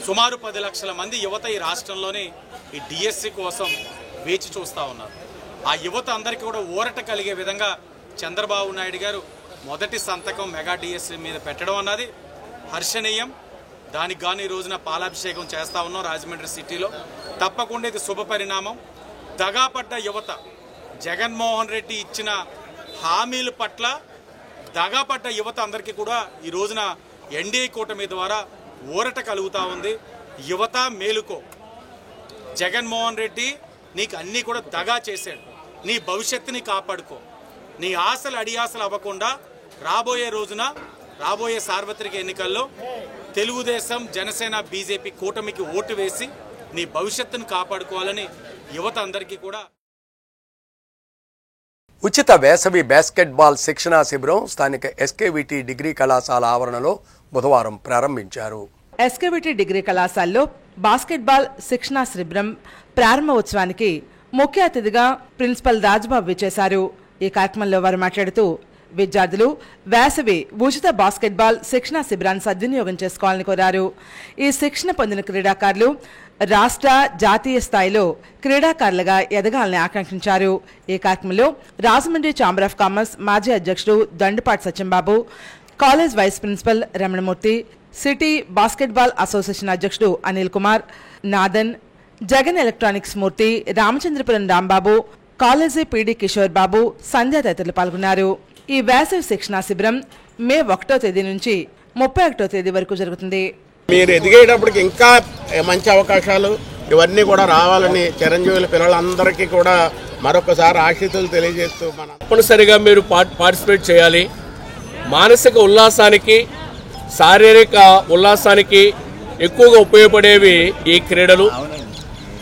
సుమారు 10 లక్షల మంది యువత ఈ రాష్ట్రంలోనే ఈ డిఎస్సి కోసం వేచి చూస్తూ ఉన్నారు. ఆ యువత అందరికీ కూడా ఊరట కలిగే విధంగా చంద్రబాబు నాయుడు గారు మొదటి సంతకం మెగా డిఎస్సి మీద పెట్టడం అన్నది హర్షణీయం. దానికి గాను ఈ రోజున పాలాభిషేకం చేస్తూ ఉన్నాం రాజమండ్రి సిటీలో. తప్పకుండా ఇది శుభ పరిణామం. దగాపడ్డ యువత జగన్మోహన్ రెడ్డి ఇచ్చిన హామీల పట్ల దగాపడ్డ యువత అందరికీ కూడా ఈ రోజున ఎన్డీఏ కూటమి ద్వారా ఊరట కలుగుతూ ఉంది. యువత మేలుకో, జగన్మోహన్ రెడ్డి నీకు అన్నీ కూడా దగా చేశాడు. నీ భవిష్యత్తుని కాపాడుకో. నీ ఆశలు అడియాసలు అవ్వకుండా రాబోయే రోజున రాబోయే సార్వత్రిక ఎన్నికల్లో తెలుగుదేశం, జనసేన, బీజేపీ కూటమికి ఓటు వేసి నీ భవిష్యత్తును కాపాడుకోవాలని యువత అందరికీ కూడా. ఉచిత వేసవి బాస్కెట్బాల్ శిక్షణా శిబిరం స్థానిక ఎస్కేవిటి డిగ్రీ కళాశాల ఆవరణలో బుధవారం ప్రారంభించారు. ఎస్కేవిటి డిగ్రీ కళాశాలలో బాస్కెట్బాల్ శిక్షణా శిబిరం ప్రారంభోత్సవానికి ముఖ్య అతిథిగా ప్రిన్సిపల్ రాజ్బాబు విచ్చేశారు. ఈ కార్యక్రమంలో వారు మాట్లాడుతూ విద్యార్థులు వేసవి ఉచిత బాస్కెట్బాల్ శిక్షణా శిబిరాన్ని సద్వినియోగం చేసుకోవాలని కోరారు. ఈ శిక్షణ పొందిన క్రీడాకారులు రాష్ట్ర, జాతీయ స్థాయిలో క్రీడాకారులుగా ఎదగాలని ఆకాంక్షించారు. ఈ కార్యక్రమంలో రాజమండ్రి ఛాంబర్ ఆఫ్ కామర్స్ మాజీ అధ్యక్షుడు Dandupati Satyambabu, college vice principal Ramanamurthy, city basketball association అధ్యక్షుడు Anil Kumar, Nadan, Jagan electronics Murthy, Ramachandrapuram Rambabu, college PD Kishore Babu, Sandhya తదితరులు పాల్గొన్నారు. ఈ వేసవి శిక్షణా శిబిరం మే 1వ తేదీ నుంచి 31వ తేదీ వరకు జరుగుతుంది. మీరు ఎదిగేటప్పటికి ఇంకా మంచి అవకాశాలు ఇవన్నీ కూడా రావాలని చిరంజీవుల పిల్లలందరికీ కూడా మరొకసారి ఆశీస్సులు తెలియజేస్తూ తప్పనిసరిగా మీరు పార్టిసిపేట్ చేయాలి. మానసిక ఉల్లాసానికి, శారీరక ఉల్లాసానికి ఎక్కువగా ఉపయోగపడేవి ఈ క్రీడలు.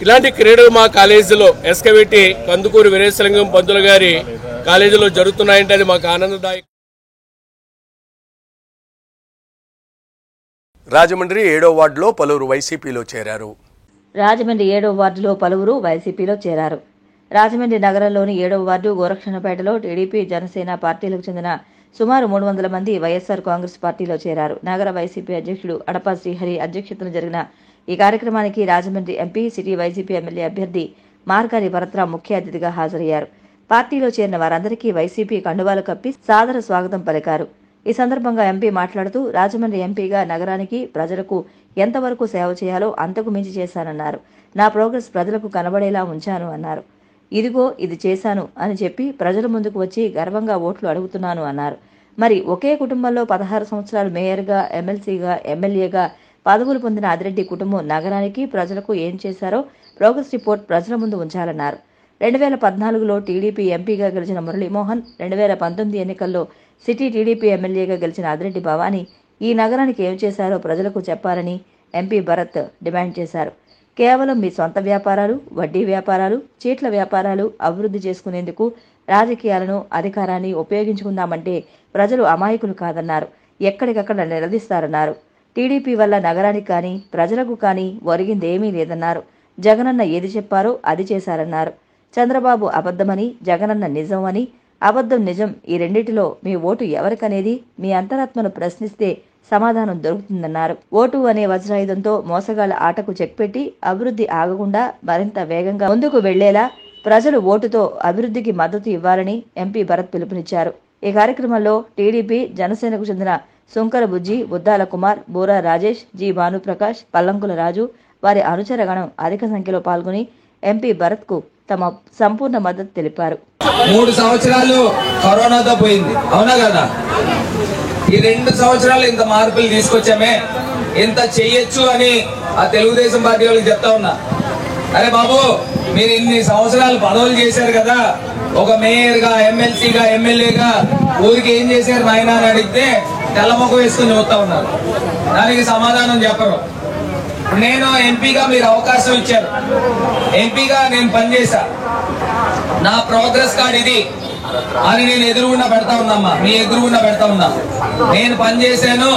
ఇలాంటి క్రీడలు మా కాలేజీలో ఎస్కేవిటి కందుకూరి వీరేశలింగం పంతులు గారి కాలేజీలో జరుగుతున్నాయంటే అది మాకు ఆనందదాయకం. రాజమండ్రి 7వ వార్డులో పలువురు వైసీపీలో చేరారు. రాజమండ్రి 7వ వార్డులో పలువురు వైసీపీలో చేరారు. రాజమండ్రి నగరంలోని 7వ వార్డు గోరక్షణపేటలో టీడీపీ, జనసేన పార్టీలకు చెందిన సుమారు 300 మంది వైఎస్ఆర్ కాంగ్రెస్ పార్టీలో చేరారు. నగర వైసీపీ అధ్యక్షుడు అడపా శ్రీహరి అధ్యక్షతన జరిగిన ఈ కార్యక్రమానికి Rajahmundry MP, city YCP MLA అభ్యర్థి మార్కాని భరత్రాం ముఖ్య అతిథిగా హాజరయ్యారు. పార్టీలో చేరిన వారందరికీ వైసీపీ కండువాలు కప్పి సాదర స్వాగతం పలికారు. ఈ సందర్భంగా ఎంపీ మాట్లాడుతూ రాజమండ్రి ఎంపీగా నగరానికి, ప్రజలకు ఎంతవరకు సేవ చేయాలో అంతకు మించి చేశానన్నారు. నా ప్రోగ్రెస్ ప్రజలకు కనబడేలా ఉంచాను అన్నారు. ఇదిగో ఇది చేశాను అని చెప్పి ప్రజల ముందుకు వచ్చి గర్వంగా ఓట్లు అడుగుతున్నాను అన్నారు. మరి ఒకే కుటుంబంలో 16 సంవత్సరాలు మేయర్గా, ఎమ్మెల్సీగా, ఎమ్మెల్యేగా పదవులు పొందిన ఆదిరెడ్డి కుటుంబం నగరానికి, ప్రజలకు ఏం చేశారో ప్రోగ్రెస్ రిపోర్ట్ ప్రజల ముందు ఉంచాలన్నారు. 2014లో టీడీపీ ఎంపీగా గెలిచిన మురళీమోహన్, 2019 ఎన్నికల్లో సిటీ టీడీపీ ఎమ్మెల్యేగా గెలిచిన ఆదిరెడ్డి భవానీ ఈ నగరానికి ఏం చేశారో ప్రజలకు చెప్పాలని ఎంపీ భరత్ డిమాండ్ చేశారు. కేవలం మీ సొంత వ్యాపారాలు, వడ్డీ వ్యాపారాలు, చీట్ల వ్యాపారాలు అభివృద్ధి చేసుకునేందుకు రాజకీయాలను, అధికారాన్ని ఉపయోగించుకుందామంటే ప్రజలు అమాయకులు కాదన్నారు. ఎక్కడికక్కడ నిలదీస్తారన్నారు. టీడీపీ వల్ల నగరానికి కానీ, ప్రజలకు కానీ ఒరిగిందేమీ లేదన్నారు. జగనన్న ఏది చెప్పారో అది చేశారన్నారు. చంద్రబాబు అబద్ధమని, జగనన్న నిజం అని, అబద్ధం నిజం ఈ రెండిటిలో మీ ఓటు ఎవరికనేది మీ అంతరాత్మను ప్రశ్నిస్తే సమాధానం దొరుకుతుందన్నారు. ఓటు అనే వజ్రాయుధంతో మోసగాళ్ల ఆటకు చెక్ పెట్టి అభివృద్ధి ఆగకుండా మరింత వేగంగా ముందుకు వెళ్లేలా ప్రజలు ఓటుతో అభివృద్ధికి మద్దతు ఇవ్వాలని ఎంపీ భరత్ పిలుపునిచ్చారు. ఈ కార్యక్రమంలో టీడీపీ, జనసేనకు చెందిన సుంకర బుజ్జి, బుద్దాల కుమార్, బూరా రాజేష్, జి భానుప్రకాష్, పల్లంకుల రాజు, వారి అనుచరగణం అధిక సంఖ్యలో పాల్గొని ఎంపీ భరత్ కు తమ సంపూర్ణ మద్దతు తెలిపారు. 3 సంవత్సరాలు కరోనాతో పోయింది, అవునా కదా? ఈ 2 సంవత్సరాలు ఇంత మార్పులు తీసుకొచ్చామే, ఇంత చెయ్యొచ్చు అని ఆ తెలుగుదేశం పార్టీ వాళ్ళకి చెప్తా ఉన్నా. అరే బాబు, మీరు ఇన్ని సంవత్సరాలు పదవులు చేశారు కదా, ఒక మేయర్గా, ఎమ్మెల్సీగా, ఎమ్మెల్యేగా ఊరికి ఏం చేశారు నాయన అని అడిగితే తెల్లముఖం వేసుకుని చూస్తా ఉన్నారు. దానికి సమాధానం చెప్పరు. నేను ఎంపీగా మీరు అవకాశం ఇచ్చారు, ఎంపీగా నేను పనిచేశా, నా ప్రోగ్రెస్ కార్డ్ ఇది, అని నేను ఎదురుగుండా పెడతా ఉన్నామ్మా, మీ ఎదురుగుండా పెడతా ఉన్నా. నేను పనిచేశాను,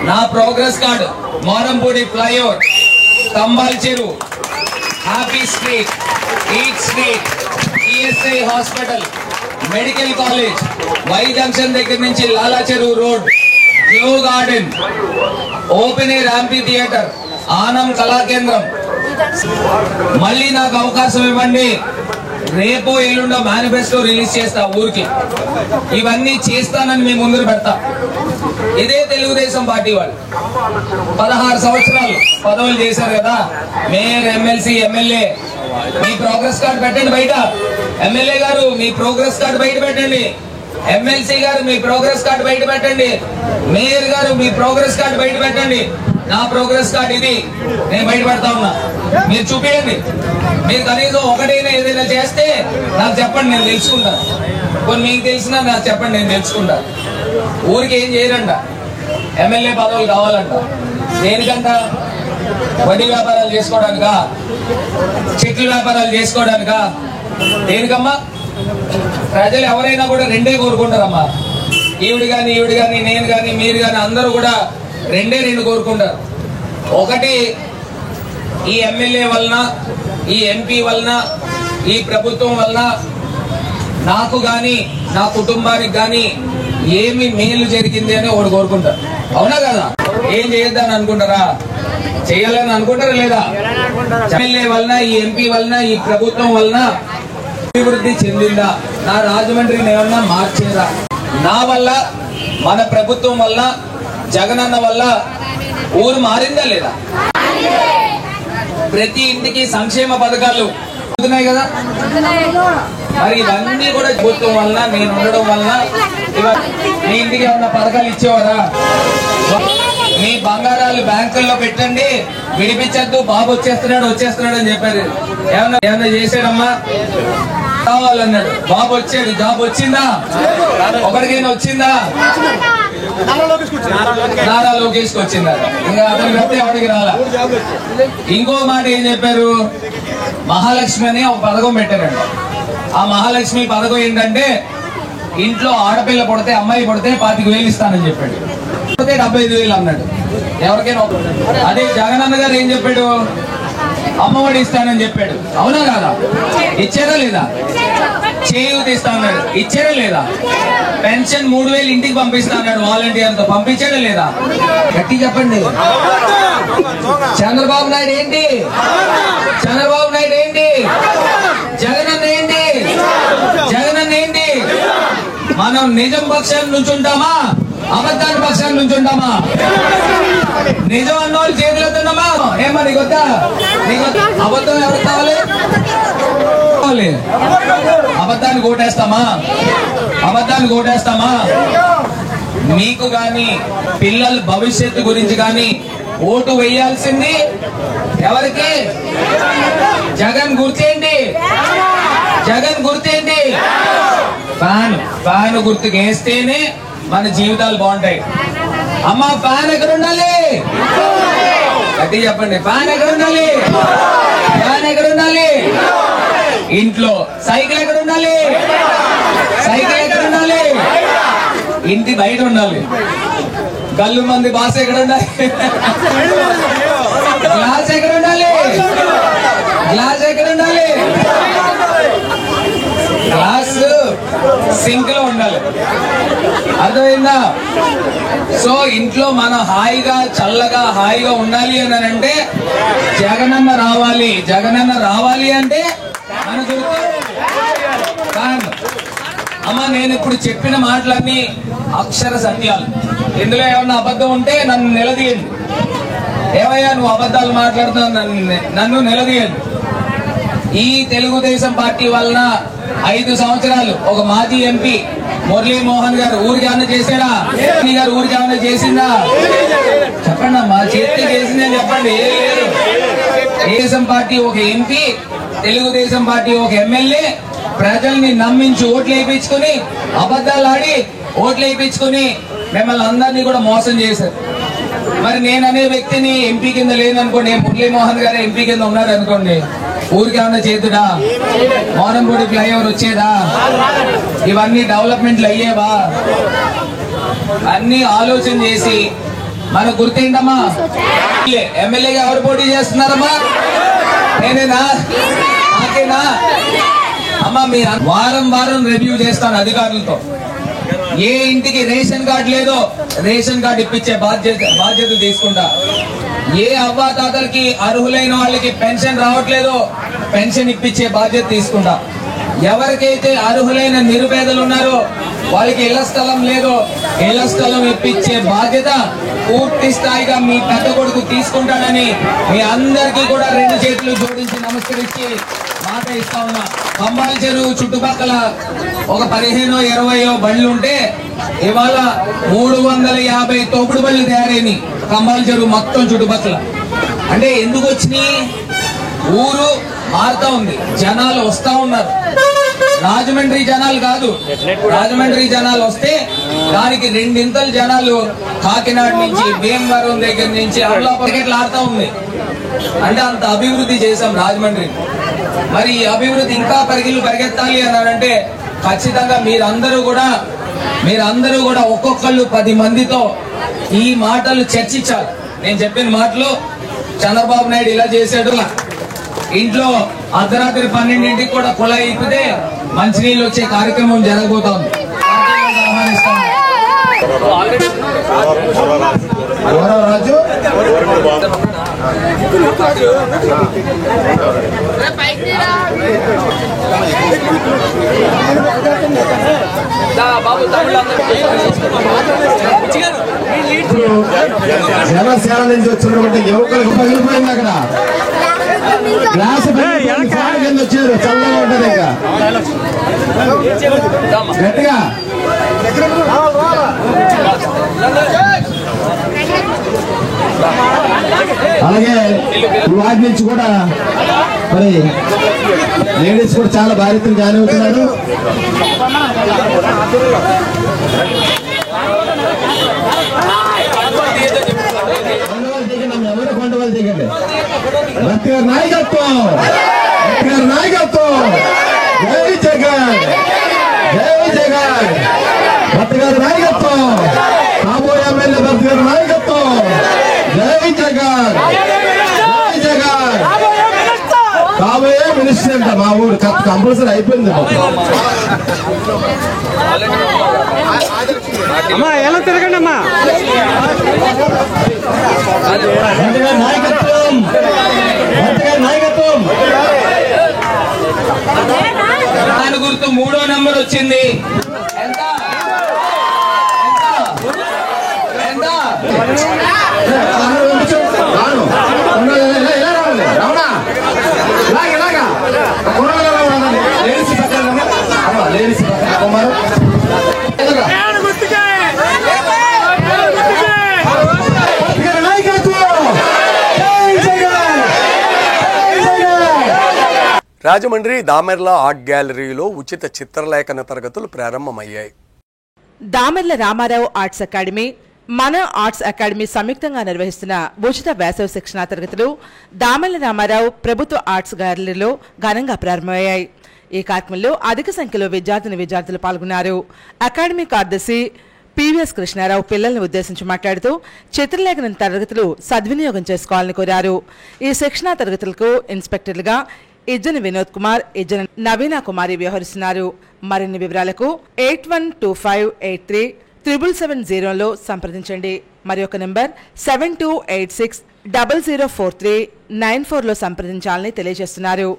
నా progress card Morampudi flyover, Kambal Cheruvu, happy street, eat street, ESI hospital, medical college, Y junction దగ్గర నుంచి Lala Cheruvu road, Q garden, open air amphitheatre, Anam Kala Kendram. మళ్ళీ నాకు అవకాశం ఇవ్వండి, రేపు ఎల్లుండో మేనిఫెస్టో రిలీజ్ చేస్తా ఊరికి. ఇవన్నీ చేస్తానని మీ ముందు పెడతా. ఇదే తెలుగుదేశం పార్టీ వాళ్ళు 16 సంవత్సరాలు పదవులు చేశారు కదా, మేయర్, ఎమ్మెల్సీ, ఎమ్మెల్యే. మీ ప్రోగ్రెస్ కార్డు పెట్టండి బయట. ఎమ్మెల్యే గారు మీ ప్రోగ్రెస్ కార్డు బయట పెట్టండి, ఎమ్మెల్సీ గారు మీ ప్రోగ్రెస్ కార్డు బయట పెట్టండి, మేయర్ గారు మీ ప్రోగ్రెస్ కార్డు బయట పెట్టండి. నా ప్రోగ్రెస్ కార్డు ఇది, నేను బయట పెడతా ఉన్నా, మీరు చూపించండి. మీరు కనీసం ఒకటైనా ఏదైనా చేస్తే నాకు చెప్పండి, నేను తెలుసుకుంటాను. కొన్ని మీకు తెలిసినా నాకు చెప్పండి, నేను తెలుసుకుంటాను. ఊరికి ఏం చేయరంట, ఎమ్మెల్యే పదవులు కావాలంట. దేనికంట? వడ్డీ వ్యాపారాలు చేసుకోవడానికా, చెట్ల వ్యాపారాలు చేసుకోవడానికా, దేనికమ్మా? ప్రజలు ఎవరైనా కూడా రెండే కోరుకుంటారమ్మా. ఈవిడ గాని నేను గాని మీరు గాని అందరూ కూడా రెండు కోరుకుంటారు. ఒకటి, ఈ ఎమ్మెల్యే వలన, ఈ ఎంపీ వలన, ఈ ప్రభుత్వం వలన నాకు గాని నా కుటుంబానికి గాని ఏమి మేలు జరిగింది అని ఒకటి కోరుకుంటారు. అవునా కదా? ఏం చేయొద్దని అనుకుంటారా? చేయాలని అనుకుంటారా లేదా? ఎమ్మెల్యే వలన, ఈ ఎంపీ వలన, ఈ ప్రభుత్వం వలన అభివృద్ధి చెందిందా? నా రాజమండ్రిని ఏమన్నా మార్చేదా? నా వల్ల, మన ప్రభుత్వం వల్ల, జగనన్న వల్ల ఊరు మారిందా లేదా? ప్రతి ఇంటికి సంక్షేమ పథకాలు ఉన్నాయి కదా. మరి ఇవన్నీ కూడా ప్రభుత్వం వల్ల, నేను ఉండడం వల్ల మీ ఇంటికి ఏమన్నా పథకాలు ఇచ్చేవారా? మీ బంగారాలు బ్యాంకుల్లో పెట్టండి, విడిపించద్దు, బాబు వచ్చేస్తున్నాడు అని చెప్పారు. ఏమన్నా చేశాడమ్మా? కావాలన్నాడు, బాబు వచ్చాడు. జాబ్ వచ్చిందా? ఒకరికైనా వచ్చిందా? నారా లోకేష్ వచ్చిందా? ఇంకా అతను పెడితే ఎవరికి రాలా. ఇంకో మాట ఏం చెప్పారు? మహాలక్ష్మి అని ఒక పథకం పెట్టారంట. ఆ మహాలక్ష్మి పథకం ఏంటంటే, ఇంట్లో ఆడపిల్ల పుడితే, అమ్మాయి పుడితే 25,000 ఇస్తానని చెప్పాడు. 75,000 అన్నాడు. ఎవరికైనా. అదే జగనన్న గారు ఏం చెప్పాడు? అమ్మఒడి ఇస్తానని చెప్పాడు. అవునా కాదా? ఇచ్చారా లేదా? చేయూత ఇస్తా అన్నాడు. ఇచ్చారా లేదా? పెన్షన్ 3,000 ఇంటికి పంపిస్తా అన్నాడు వాలంటీర్తో. పంపించాడా లేదా? గట్టి చెప్పండి. చంద్రబాబు నాయుడు ఏంటి? చంద్రబాబు నాయుడు ఏంటి? జగనన్న ఏంటి? జగనన్న ఏంటి? మనం నిజం పక్షాన్ని నుంచుంటామా, అబద్ధాన్ని పక్షాన్ని నుంచుంటామా? నిజం అన్నోళ్ళు చేతులు ఎత్తున్నామా? ఏమా నీకు వద్దా? అబద్ధం ఎవరికి కావాలి? అబద్ధాన్ని కోటేస్తామా? అబద్ధాన్ని కోటేస్తామా? మీకు గాని పిల్లల భవిష్యత్తు గురించి గాని ఓటు వేయాల్సింది ఎవరికి? జగన్ గుర్తేంటి? జగన్ గుర్తేంటి? ఫ్యాన్ గుర్తుకు వేస్తేనే మన జీవితాలు బాగుంటాయి. అమ్మా, ఫ్యాన్ ఎక్కడ ఉండాలి? గట్టి చెప్పండి. ఫ్యాన్ ఎక్కడ ఉండాలి? ఫ్యాన్ ఎక్కడ ఉండాలి? ఇంట్లో. సైకిల్ ఎక్కడ ఉండాలి? సైకిల్ ఎక్కడ ఉండాలి? ఇంటి బయట ఉండాలి. గల్లు మంది బాస్ ఎక్కడ ఉండాలి? గ్లాస్ ఎక్కడ ఉండాలి? గ్లాస్ ఎక్కడ ఉండాలి? గ్లాస్ సింక్ లో ఉండాలి. అర్థమైందా? సో ఇంట్లో మనం హాయిగా, చల్లగా, హాయిగా ఉండాలి అని అంటే జగనన్న రావాలి. జగనన్న రావాలి అంటే మన గుర్తు ఫ్యాన్. అమ్మ, నేను ఇప్పుడు చెప్పిన మాటలన్నీ అక్షర సత్యాలు. ఇందులో ఏమన్నా అబద్ధం ఉంటే నన్ను నిలదీయండి. ఏమయ్యా నువ్వు అబద్ధాలు మాట్లాడుతున్నావు, నన్ను నిలదీయండి. ఈ తెలుగుదేశం పార్టీ వలన 5 సంవత్సరాలు ఒక మాజీ ఎంపీ మురళీమోహన్ గారు ఊరికి ఏమైనా చేశాడా? గారు ఊరికి ఏమైనా చేసిందా? చెప్పండి అమ్మా, చేతి చేసింది అని చెప్పండి. తెలుగుదేశం పార్టీ ఒక ఎంపీ, తెలుగుదేశం పార్టీ ఒక ఎమ్మెల్యే ప్రజల్ని నమ్మించి ఓట్లు వేయించుకుని, అబద్ధాలు ఆడి ఓట్లు వేయించుకుని మిమ్మల్ని అందరినీ కూడా మోసం చేశారు. మరి నేను అనే వ్యక్తిని ఎంపీ కింద లేదనుకోండి, మురళీమోహన్ గారు ఎంపీ కింద ఉన్నారు అనుకోండి, ఊరికి ఏమన్నా చేతుడా? మోనంపూడి ఫ్లైఓవర్ వచ్చేదా? ఇవన్నీ డెవలప్మెంట్లు అయ్యేవా? అన్ని ఆలోచన చేసి మన గుర్తేంటమ్మా, ఎమ్మెల్యేగా ఎవరు పోటీ చేస్తున్నారమ్మా? నేనేనా? నాకేనా? అమ్మా మీ వారం వారం రివ్యూ చేస్తాను అధికారులతో. ఏ ఇంటికి రేషన్ కార్డు లేదో రేషన్ కార్డు ఇప్పించే బాధ్యత తీసుకుంటా. ఏ అవ్వాతాతలకి అర్హులైన వాళ్ళకి పెన్షన్ రావట్లేదో పెన్షన్ ఇప్పించే బాధ్యత తీసుకుంటా. ఎవరికైతే అర్హులైన నిరుపేదలు ఉన్నారో వాళ్ళకి ఇళ్ల స్థలం లేదో ఇళ్ల స్థలం ఇప్పించే బాధ్యత పూర్తి స్థాయిగా మీ పెద్ద కొడుకు తీసుకుంటాడని మీ అందరికీ కూడా 2 చేతులు జోడించి నమస్కరించి మాట ఇస్తా ఉన్నా. కంబాల చెరువు చుట్టుపక్కల ఒక 15-20 బళ్ళు ఉంటే ఇవాళ 350 తోపుడు బళ్ళు తయారైనవి కంబాల చెరువు మొత్తం చుట్టుపక్కల. అంటే ఎందుకు వచ్చినాయి? ఊరు మారుతా ఉంది, జనాలు వస్తా ఉన్నారు. రాజమండ్రి జనాలు కాదు, రాజమండ్రి జనాలు వస్తే దానికి 2 జనాలు కాకినాడ నుంచి, భీమవరం దగ్గర నుంచి అమలాపర్కెట్లు ఆడుతూ ఉంది. అంటే అంత అభివృద్ధి చేశాం రాజమండ్రి. మరి ఈ అభివృద్ధి ఇంకా పరిగెత్తాలి అన్నారంటే ఖచ్చితంగా మీరందరూ కూడా ఒక్కొక్కళ్ళు 10 మందితో ఈ మాటలు చర్చించాలి. నేను చెప్పిన మాటలు చంద్రబాబు నాయుడు ఇలా చేశాడు, ఇంట్లో అర్ధరాత్రి 12ంటికి కూడా కుళాయి ఇప్పితే మంచినీళ్ళు వచ్చే కార్యక్రమం జరగబోతోంది. రాజు జనసేన నుంచి వచ్చినటువంటి యువకులకు పగిలిపోయింది. అక్కడ గ్లాస్ కింద వచ్చారు, చల్లగా ఉంటది. ఇంకా గట్టిగా అలాగే వాటి నుంచి కూడా మరి లేడీస్ కూడా చాలా బాధ్యతలు జాయిన్ అవుతున్నారు. ఎవరు కొండవాళ్ళు దిగండి. భక్తి గారి నాయకత్వం, జై జగన్, జై జగన్. భక్తి గారి నాయకత్వం, కాబోయే ఎమ్మెల్యే భక్తి గారి నాయకత్వం. జై జగన్, జై జగన్. కాబోయే మినిస్టర్ అంట మా ఊరు కంపల్సరీ అయిపోయింది. అమ్మా ఎలా తిరగండి అమ్మా. నాయకత్వం, నాయకత్వం. దాని గుర్తు 3వ నెంబర్ వచ్చింది. ఎంత ఎంత రాజమండ్రి దామెర్ల ఆర్ట్ గ్యాలరీలో ఉచిత చిత్రలేఖన తరగతులు ప్రారంభమయ్యాయి. దామెర్ల రామారావు ఆర్ట్స్ అకాడమీ, మన ఆర్ట్స్ అకాడమీ సంయుక్తంగా నిర్వహిస్తున్న ఉచిత వేసవి శిక్షణా తరగతులు దామెర్ల రామారావు ప్రభుత్వ ఆర్ట్స్ గ్యాలరీలో ఘనంగా ప్రారంభమయ్యాయి. ఈ కార్యక్రమంలో అధిక సంఖ్యలో విద్యార్థులు పాల్గొన్నారు. అకాడమీ కార్యదర్శి పివిఎస్ కృష్ణారావు పిల్లల్ని ఉద్దేశించి మాట్లాడుతూ చిత్రలేఖన తరగతులు సద్వినియోగం చేసుకోవాలని కోరారు. ఈ శిక్షణా తరగతులకు ఇన్స్పెక్టర్లుగా ఇజ్జన వినోద్ కుమార్, ఇజ్జన నవీనా కుమారి వ్యవహరిస్తున్నారు. మరిన్ని వివరాలకు 8125837770లో సంప్రదించండి. మరి ఒక నంబర్ 7286004394లో సంప్రదించాలని తెలియజేస్తున్నారు.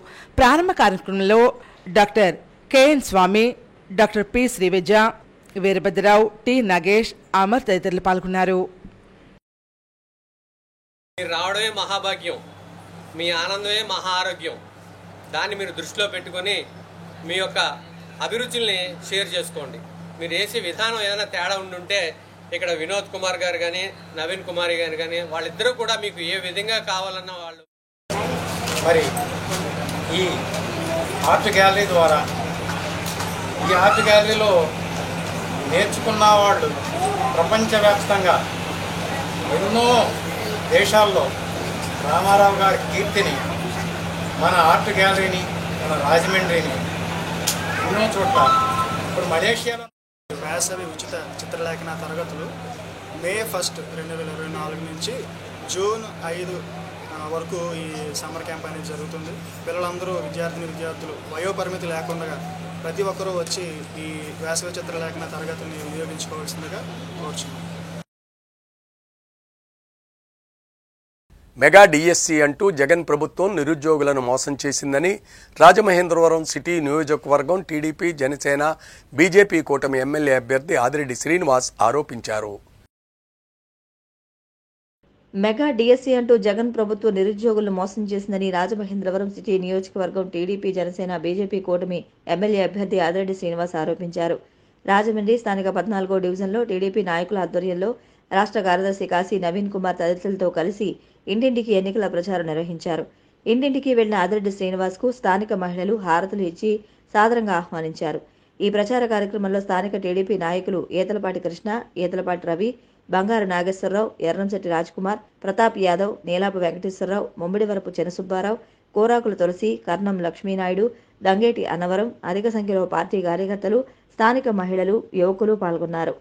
ప్రారంభ కార్యక్రమంలో doctor KN Swamy, doctor P Srividya, Veerabhadrarao, T Nagesh, Amar తదితరులు పాల్గొన్నారు. మీరు రావడమే మహాభాగ్యం, మీ ఆనందమే మహా ఆరోగ్యం. దాన్ని మీరు దృష్టిలో పెట్టుకొని మీ యొక్క అభిరుచుల్ని షేర్ చేసుకోండి. మీరు వేసే విధానం ఏదైనా తేడా ఉండుంటే ఇక్కడ వినోద్ కుమార్ గారు కానీ నవీన్ కుమారి గారు కానీ వాళ్ళిద్దరూ కూడా మీకు ఏ విధంగా కావాలన్న వాళ్ళు. మరి ఈ ఆర్ట్ గ్యాలరీ ద్వారా ఈ ఆర్ట్ గ్యాలరీలో నేర్చుకున్న వాళ్ళు ప్రపంచవ్యాప్తంగా ఎన్నో దేశాల్లో రామారావు గారి కీర్తిని, మన ఆర్ట్ గ్యాలరీని, మన రాజమండ్రిని ఎన్నో చోట్ల ఇప్పుడు మలేషియాలో వేసవి ఉచిత చిత్రలేఖన తరగతులు మే 1, 2024 నుంచి జూన్ 5 వరకు ఈ సమ్మర్ క్యాంప్ అనేది జరుగుతుంది. పిల్లలందరూ విద్యార్థులు వయోపరిమితి లేకుండా ప్రతి ఒక్కరూ వచ్చి ఈ వేసవి చిత్రలేఖన తరగతిని వినియోగించుకోవాల్సిందిగా కోరుచున్నాం. మెగా డిఎస్సి అంటూ జగన్ ప్రభుత్వం నిరుద్యోగులను మోసం చేసిందని రాజమహేంద్రవరం సిటీ నియోజకవర్గం టీడీపీ, జనసేన, బీజేపీ కూటమి ఎమ్మెల్యే అభ్యర్థి ఆదిరెడ్డి శ్రీనివాస్ ఆరోపించారు. మెగా డిఎస్సి అంటూ జగన్ ప్రభుత్వం నిరుద్యోగులను మోసం చేసిందని రాజమహేంద్రవరం సిటీ నియోజకవర్గం టీడీపీ, జనసేన, బీజేపీ కూటమి ఎమ్మెల్యే అభ్యర్థి ఆదిరెడ్డి శ్రీనివాస్ ఆరోపించారు. రాజమండ్రి స్థానిక 14వ డివిజన్లో టీడీపీ నాయకుల ఆధ్వర్యంలో రాష్ట్ర కార్యదర్శి కాశీ నవీన్ కుమార్ తదితరులతో కలిసి ఇంటింటికి ఎన్నికల ప్రచారం నిర్వహించారు. ఇంటింటికి వెళ్లిన ఆదిరెడ్డి శ్రీనివాస్కు స్థానిక మహిళలు హారతులు ఇచ్చి సాదరంగా ఆహ్వానించారు. ఈ ప్రచార కార్యక్రమంలో స్థానిక టీడీపీ నాయకులు ఏతలపాటి కృష్ణ, ఏతలపాటి రవి, బంగారు నాగేశ్వరరావు, ఎర్రంశెట్టి రాజ్కుమార్, ప్రతాప్ యాదవ్, నీలాపు వెంకటేశ్వరరావు, ముమ్మిడివరపు చెనసుబ్బారావు, కోరాకుల తులసి, కర్ణం లక్ష్మీనాయుడు, దంగేటి అన్నవరం, అధిక సంఖ్యలో పార్టీ కార్యకర్తలు, స్థానిక మహిళలు, యువకులు పాల్గొన్నారు.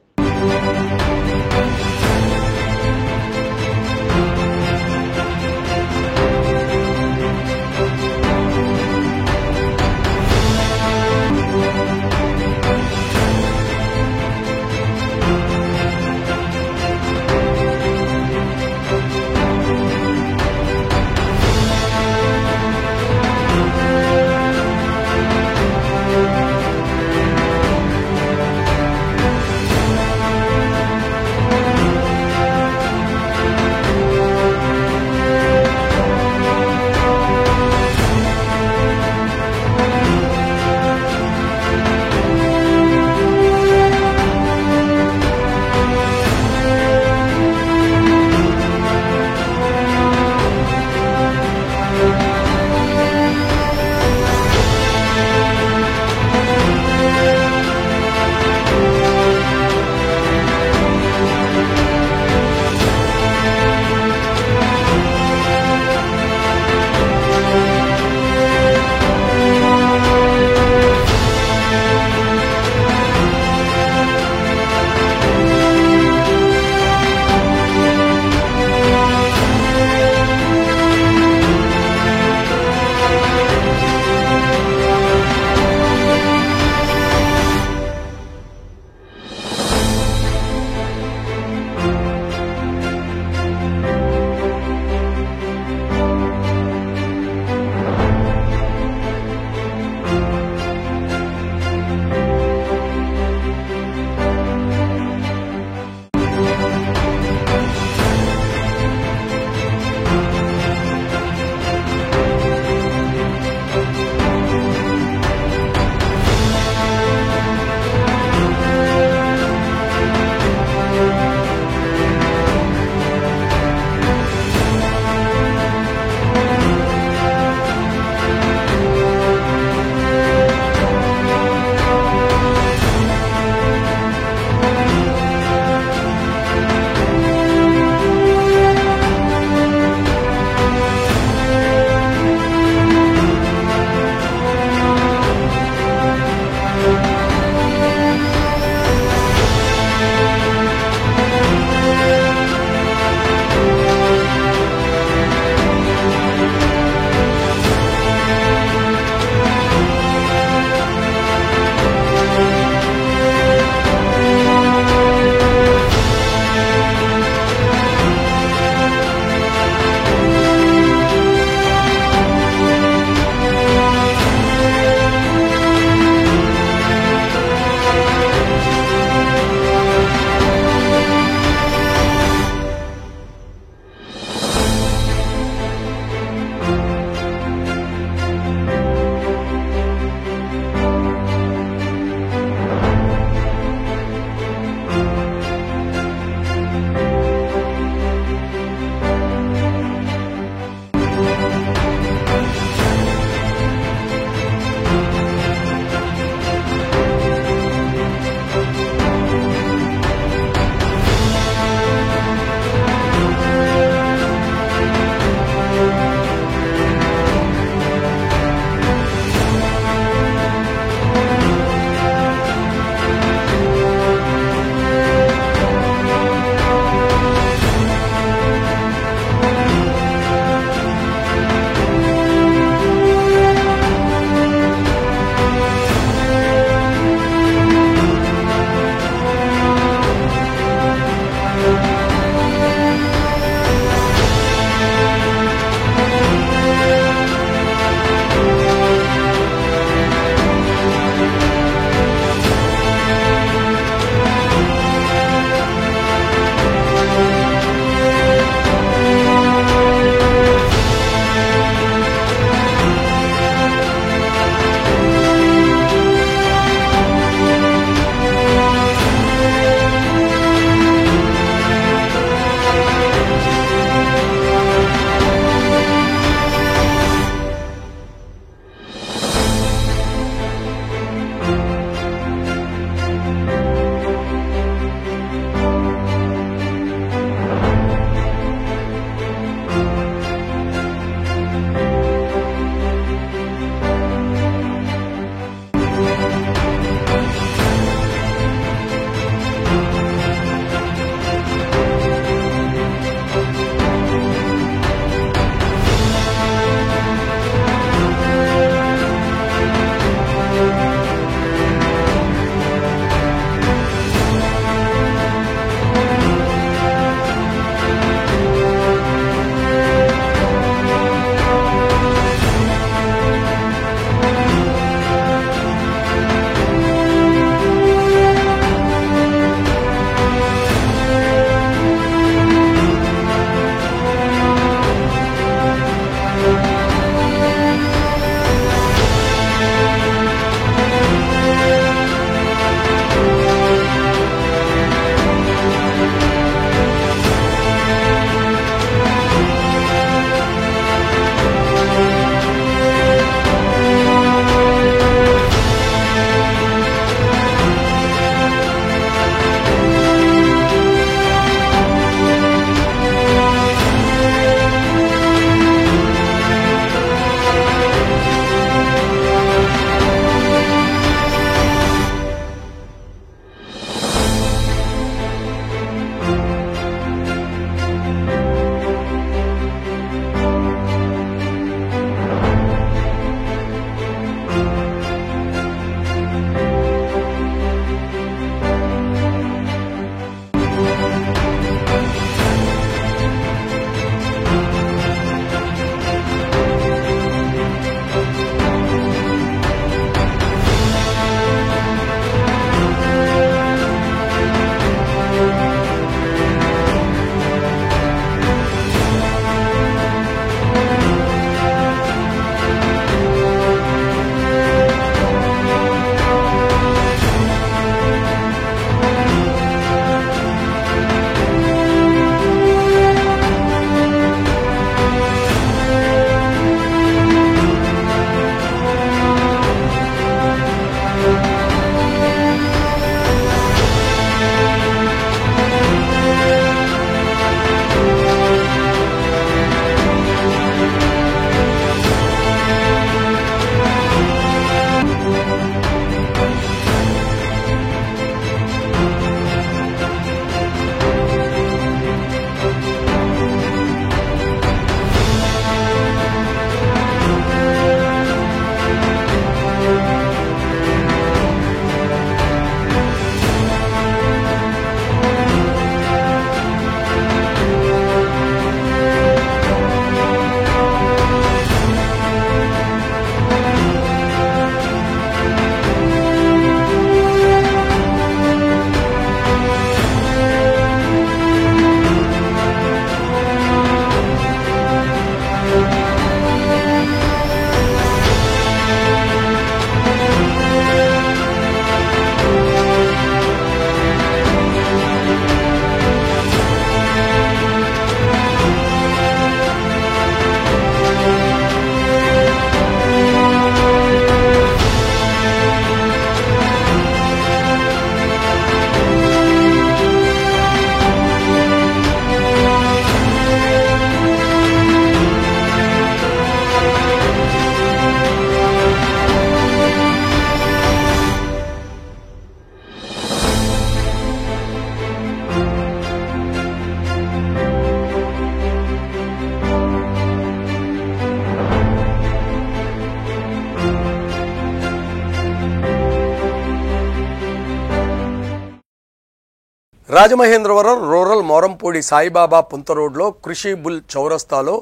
రాజమహేంద్రవరం రూరల్ మోరంపూడి సాయిబాబా పుంత రోడ్లో కృషి బుల్ చౌరస్తాలో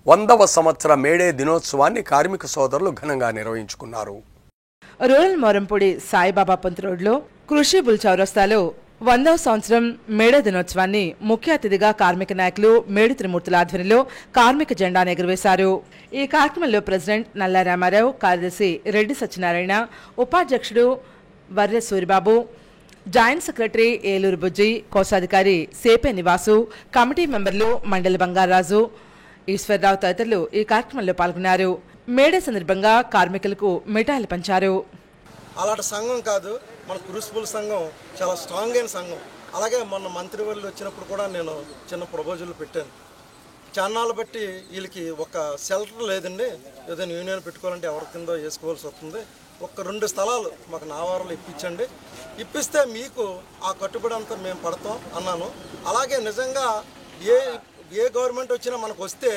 100వ సంవత్సర మేడే దినోత్సవాన్ని కార్మిక సోదరులు ఘనంగా నిర్వహించుకున్నారు. రూరల్ మోరంపూడి సాయిబాబా పుంత రోడ్లో కృషి బుల్ చౌరస్తాలో 100వ సంవత్సరం మేడే దినోత్సవాన్ని ముఖ్య అతిథిగా కార్మిక నాయకులు మేడి త్రిమూర్తుల ఆధ్వర్యంలో కార్మిక జెండాను ఎగురవేశారు. ఈ కార్యక్రమంలో ప్రెసిడెంట్ నల్లా రామారావు, కార్యదర్శి రెడ్డి సత్యనారాయణ, ఉపాధ్యక్షుడు వర్రె సూరిబాబు, జాయింట్ సెక్రటరీ ఏలూరు బుజ్జి, కోశాధికారి సేపే నివాసు, కమిటీ మెంబర్లు మండలి బంగారాజు, ఈశ్వర్రావు తదితరులు ఈ కార్యక్రమంలో పాల్గొన్నారు. మేడే సందర్భంగా కార్మికులకు మిఠాయిలు పంచారు. అలాంటి సంఘం కాదు మన క్రూసిబుల్ సంఘం, చాలా స్ట్రాంగ్ అయిన సంఘం. అలాగే మొన్న మంత్రివర్యులు వచ్చినప్పుడు కూడా నేను చిన్న ప్రపోజల్ పెట్టాను. చాన్నాళ్ళు బట్టి వీళ్ళకి ఒక షెల్టర్ లేదండి, ఏదైనా యూనియన్ పెట్టుకోవాలంటే ఎవరి కింద వేసుకోవాల్సి వస్తుంది, ఒక 2 స్థలాలు మాకు నావారులు ఇప్పించండి, ఇప్పిస్తే మీకు ఆ కట్టుబడి అంతా మేము పడతాం అన్నాను. అలాగే నిజంగా ఏ గవర్నమెంట్ వచ్చినా మనకు వస్తే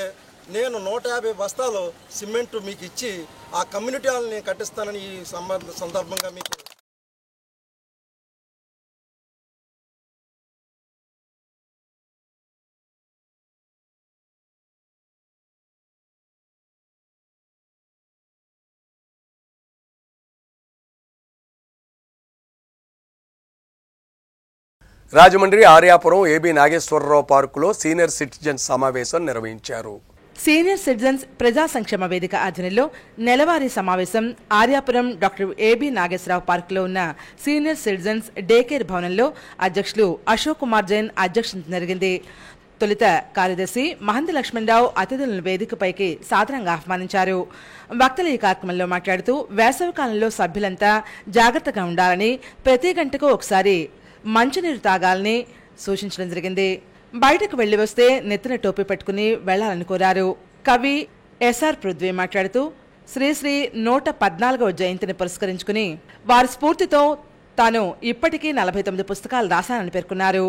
నేను 150 బస్తాలు సిమెంట్ మీకు ఇచ్చి ఆ కమ్యూనిటీ హాల్ని కట్టిస్తానని ఈ సందర్భంగా మీకు రాజమండ్రి ఆర్యాపురం ఏబీ నాగేశ్వరరావు పార్కులో సీనియర్ సిటిజన్స్ సమావేశం నిర్వహించారు. సీనియర్ సిటిజన్స్ ప్రజా సంక్షేమ వేదిక ఆధ్వర్యంలో నెలవారీ సమావేశం ఆర్యాపురం డాక్టర్ ఏబీ నాగేశ్వరరావు పార్కులో ఉన్న సీనియర్ సిటిజన్స్ డే కేర్ భవనంలో అధ్యక్షులు అశోక్ కుమార్ జైన్ అధ్యక్షత జరిగింది. తొలుత కార్యదర్శి మహంతి లక్ష్మణరావు అతిథులను వేదికపైకి సాదరంగా ఆహ్వానించారు. వక్తలు ఈ కార్యక్రమంలో మాట్లాడుతూ వేసవికాలంలో సభ్యులంతా జాగ్రత్తగా ఉండాలని, ప్రతి గంటకు ఒకసారి మంచినీరు తాగాలని సూచించడం జరిగింది. బయటకు వెళ్లి వస్తే నెత్తిన టోపీ పెట్టుకుని వెళ్లాలని కోరారు. కవి ఎస్ఆర్ పృథ్వీ మాట్లాడుతూ శ్రీశ్రీ 114వ జయంతిని పురస్కరించుకుని వారి స్ఫూర్తితో తాను ఇప్పటికీ 49 పుస్తకాలు రాశానని పేర్కొన్నారు.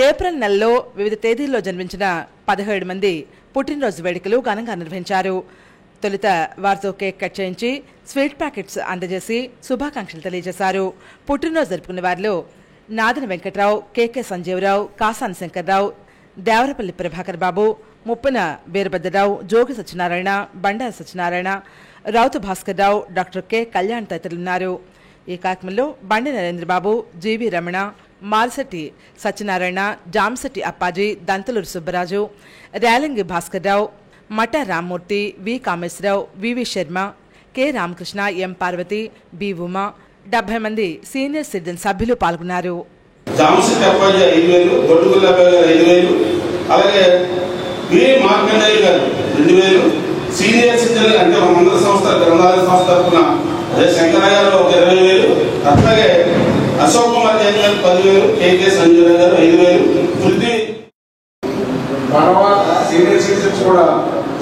ఏప్రిల్ నెలలో వివిధ తేదీల్లో జన్మించిన 17 మంది పుట్టినరోజు వేడుకలు ఘనంగా నిర్వహించారు. తొలుత వారితో కేక్ కట్ చేయించి స్వీట్ ప్యాకెట్స్ అందజేసి శుభాకాంక్షలు తెలియజేశారు. పుట్టినరోజు జరుపుకున్న వారిలో నాదన వెంకట్రావు, కేకే సంజీవరావు, కాసాని శంకర్రావు, దేవరపల్లి ప్రభాకర్ బాబు, ముప్పన వీరభద్రరావు, జోగి సత్యనారాయణ, బండారు సత్యనారాయణ, రౌతు భాస్కర్రావు, డాక్టర్ కె కళ్యాణ్ తదితరులున్నారు. ఈ కార్యక్రమంలో బండి నరేంద్రబాబు, జీవి రమణ, మాల్శెట్టి సత్యనారాయణ, జాంశెట్టి అప్పాజీ, దంతులూరు సుబ్బరాజు, రేలంగి భాస్కర్రావు, మఠ రామ్మూర్తి, వి కామేశ్వరరావు, వివి శర్మ, కె రామకృష్ణ, ఎం పార్వతి, బి ఉమా, 70 మంది సీనియర్ సిటిజన్ సభ్యులు పాల్గొన్నారు. జాంశెట్టి అప్పాజీ 5,000, గొడ్డుగుల్ల 5,000, అలాగే వి మార్కండయ్య గారు 2,000, సీనియర్ సిటిజన్ అంటే మండల సంస్థ గ్రంథాలయ సంస్థ తరఫున శంకరయ్య గారు 20,000, అట్లాగే అశోక్ కుమార్ జైన్ గారు 10,000, కేకే సంజయ్ గారు 5,000, పృథ్వీ. తర్వాత సీనియర్ సిటిజన్స్ కూడా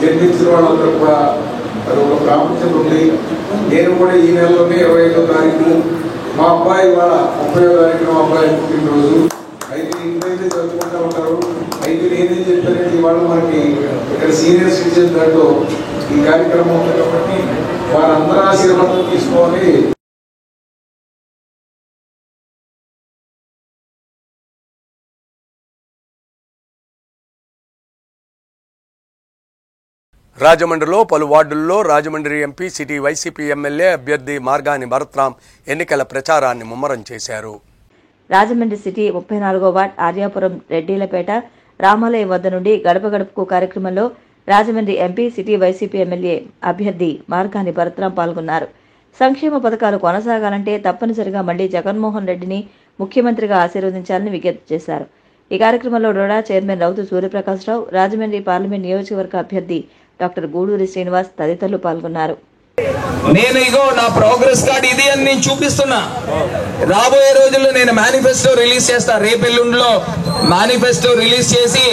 జన్మించిన వాళ్ళందరూ కూడా అది ఒక ప్రాముఖ్యత ఉంది. నేను కూడా ఈ నెలలోనే 25వ తారీఖు మా అబ్బాయి ఇవాళ 30వ తారీఖున మా అబ్బాయి పుట్టినరోజు. అయితే ఇంకైతే జరుపుకుంటూ ఉంటారు. అయితే నేనేం చెప్పానంటే ఇవాళ మనకి ఇక్కడ సీనియర్ సిటిజన్ దాంట్లో ఈ కార్యక్రమం ఉంది కాబట్టి వారందరూ ఆశీర్వాదం తీసుకోవాలి. రాజమండ్రిలో పలు వార్డుల్లో Rajahmundry MP city YCP MLA అభ్యర్థి మార్గాని భరత్రాం ఎన్నికల ప్రచారాన్ని ముమ్మరం చేశారు. రాజమండ్రి సిటీ 34వ వార్డ్ ఆర్యాపురం రెడ్డిలపేట రామాలయం వద్ద నుండి గడప గడపకు కార్యక్రమంలో Rajahmundry MP city YCP MLA అభ్యర్థి మార్గాని భరత్రాం పాల్గొన్నారు. సంక్షేమ పథకాలు కొనసాగాలంటే తప్పనిసరిగా మళ్లీ జగన్మోహన్ రెడ్డిని ముఖ్యమంత్రిగా ఆశీర్వదించాలని విజ్ఞప్తి చేశారు. ఈ కార్యక్రమంలో డోడా చైర్మన్ రౌతు సూర్యప్రకాశ్రావు, రాజమండ్రి పార్లమెంట్ నియోజకవర్గ అభ్యర్థి డాక్టర్ గూడూరి శ్రీనివాస్ తదితరులు పాల్గొన్నారు. నేను ఇగో నా ప్రోగ్రెస్ కార్డ్ ఇది అని నేను చూపిస్తున్నా. రాబోయే రోజుల్లో నేను మేనిఫెస్టో రిలీజ్ చేస్తా. రేపెల్లుండిలో మేనిఫెస్టో రిలీజ్ చేసి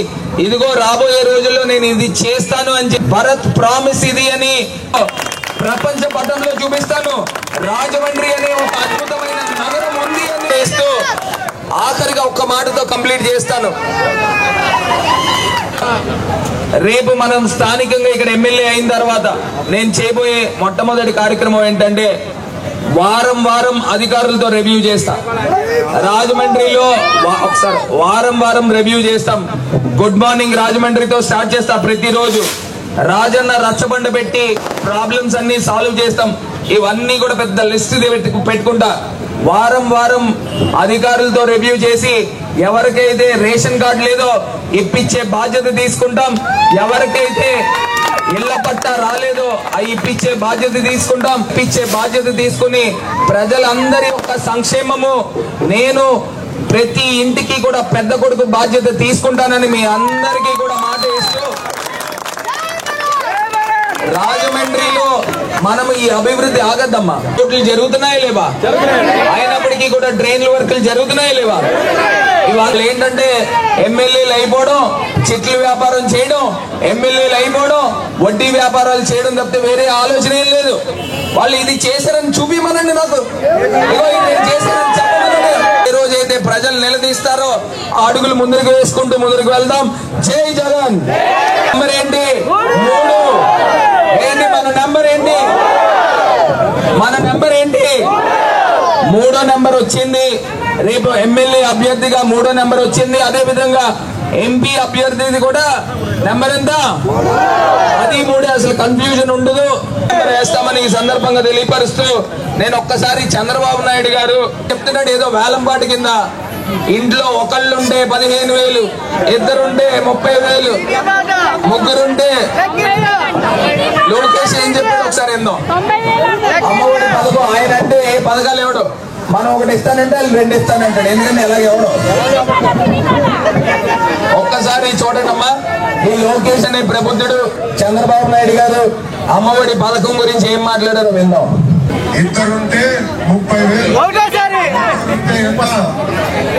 ఇదిగో రాబోయే రోజుల్లో నేను ఇది చేస్తాను అని చెప్పి భరత్ ప్రామిస్ ఇది అని ప్రపంచ పటంలో చూపిస్తాను. రాజమండ్రి అనే ఒక అద్భుతమైన నగరం ఉంది అని చేస్తూ ఆఖరిగా ఒక్క మాటతో కంప్లీట్ చేస్తాను. రేపు మనం స్థానికంగా ఇక్కడ ఎమ్మెల్యే అయిన తర్వాత నేను చేయబోయే మొట్టమొదటి కార్యక్రమం ఏంటంటే వారం వారం అధికారులతో రివ్యూ చేస్తా. రాజమండ్రిలో ఒకసారి వారం వారం రివ్యూ చేస్తాం. గుడ్ మార్నింగ్ రాజమండ్రితో స్టార్ట్ చేస్తా. ప్రతిరోజు రాజన్న రచ్చబండ పెట్టి ప్రాబ్లమ్స్ అన్ని సాల్వ్ చేస్తాం. ఇవన్నీ కూడా పెద్ద లిస్ట్ పెట్టుకుంటా. వారం వారం అధికారులతో రివ్యూ చేసి ఎవరికైతే రేషన్ కార్డు లేదో ఇప్పించే బాధ్యత తీసుకుంటాం. ఎవరికైతే ఇళ్ల పట్టా రాలేదో అవి ఇప్పించే బాధ్యత తీసుకుంటాం. ఇప్పించే బాధ్యత తీసుకుని ప్రజలందరి యొక్క సంక్షేమము నేను ప్రతి ఇంటికి కూడా పెద్ద కొడుకు బాధ్యత తీసుకుంటానని మీ అందరికీ కూడా మాట ఇస్తూ, రాజమండ్రిలో మనం ఈ అభివృద్ధి ఆగద్దమ్మా. రోడ్లు జరుగుతున్నాయా లేవా? అయినప్పటికీ కూడా డ్రైన్ల వర్కులు జరుగుతున్నాయా లేవా? ఇవాళ ఏంటంటే ఎమ్మెల్యేలు అయిపోవడం, చెట్లు వ్యాపారం చేయడం, ఎమ్మెల్యేలు అయిపోవడం, వడ్డీ వ్యాపారాలు చేయడం తప్పితే వేరే ఆలోచన ఏం లేదు. వాళ్ళు ఇది చేశారని చూపిమనండి, నాకు ఇది చేశారని చెప్పమనండి. ఏ రోజైతే ప్రజలు నిలదీస్తారో అడుగులు ముందుకు వేసుకుంటూ ముందుకు వెళ్దాం. జై జగన్. నెంబర్ ఏంటి? 3 ఏంటి మన నెంబర్ ఏంటి? మన నెంబర్ ఏంటి? 3వ నెంబర్ వచ్చింది. రేపు ఎమ్మెల్యే అభ్యర్థిగా 3వ నెంబర్ వచ్చింది. అదే విధంగా ఎంపీ అభ్యర్థిది కూడా నెంబర్ ఎంత? అది 3. అసలు కన్ఫ్యూజన్ ఉండదు. వేస్తామని ఈ సందర్భంగా తెలియపరుస్తూ, నేను ఒక్కసారి చంద్రబాబు నాయుడు గారు చెప్తున్నాడు ఏదో వేలంపాటి కింద ఇంట్లో ఒకళ్ళుంటే 15,000, ఇద్దరుంటే 30,000, ముగ్గురుంటే లోకేష్ ఏం చెప్పాడు ఒకసారి ఏందో అమ్మఒడి పథకం. ఆయన అంటే ఏ పథకాలు ఎవడు, మనం ఒకటి ఇస్తానంటే వాళ్ళు 2 ఇస్తానంటాడు. ఎందుకంటే ఎలాగెవడు. ఒక్కసారి చూడండి అమ్మా, ఈ లోకేష్ అనే ప్రబుద్ధుడు చంద్రబాబు నాయుడు గారు అమ్మఒడి పథకం గురించి ఏం మాట్లాడారో విందాం. ఇద్దరుంటే 30,000, ఒకటోసారి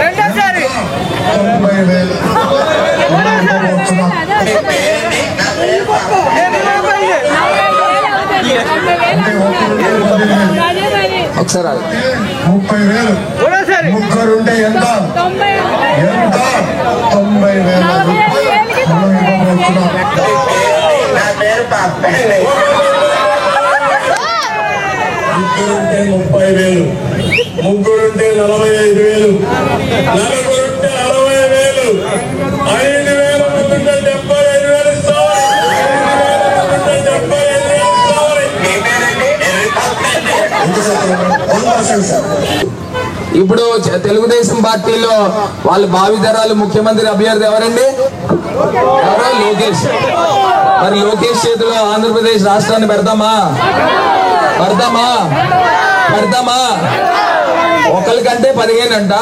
రెండోసారి 90,000. ఒకసారి 30,000. ముగ్గురుంటే ఎంత? 90,000 ఇద్దరుంటే 30,000, ముగ్గురుంటే 45,000, నలుగురుంటే 60,000, 5,000 మంది 75,000 ఇస్తామని. ఇప్పుడు తెలుగుదేశం పార్టీలో వాళ్ళ భావితరాలు ముఖ్యమంత్రి అభ్యర్థి ఎవరండి? ఎవరో లోకేష్. మరి లోకేష్ చేతిలో ఆంధ్రప్రదేశ్ రాష్ట్రాన్ని పెడతామా? ఒకరికంటే 15 అంట,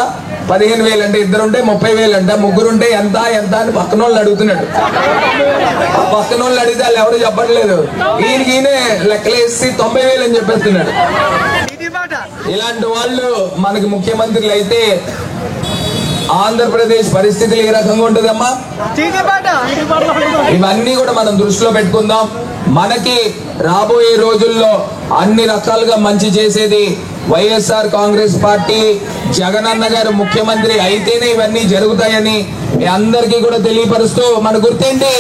15,000 అంటే, ఇద్దరుంటే 30,000 అంట, ముగ్గురుంటే ఎంత అని పక్కన వాళ్ళు అడుగుతున్నాడు. పక్కన వాళ్ళు అడిగితే వాళ్ళు ఎవరు చెప్పట్లేదు. ఈయనే లెక్కలేసి 90,000 అని చెప్పేస్తున్నాడు. ఇలాంటి వాళ్ళు మనకి ముఖ్యమంత్రులు అయితే ఆంధ్రప్రదేశ్ పరిస్థితులు ఏ రకంగా ఉంటుందమ్మా? ఇవన్నీ కూడా మనం దృష్టిలో పెట్టుకుందాం. మనకి రాబోయే రోజుల్లో అన్ని రకాలుగా మంచి చేసేది వైఎస్ఆర్ కాంగ్రెస్ పార్టీ. జగనన్న గారు ముఖ్యమంత్రి అయితేనే ఇవన్నీ జరుగుతాయని మీ అందరికీ కూడా తెలియపరుస్తూ, మన గుర్తేంటి?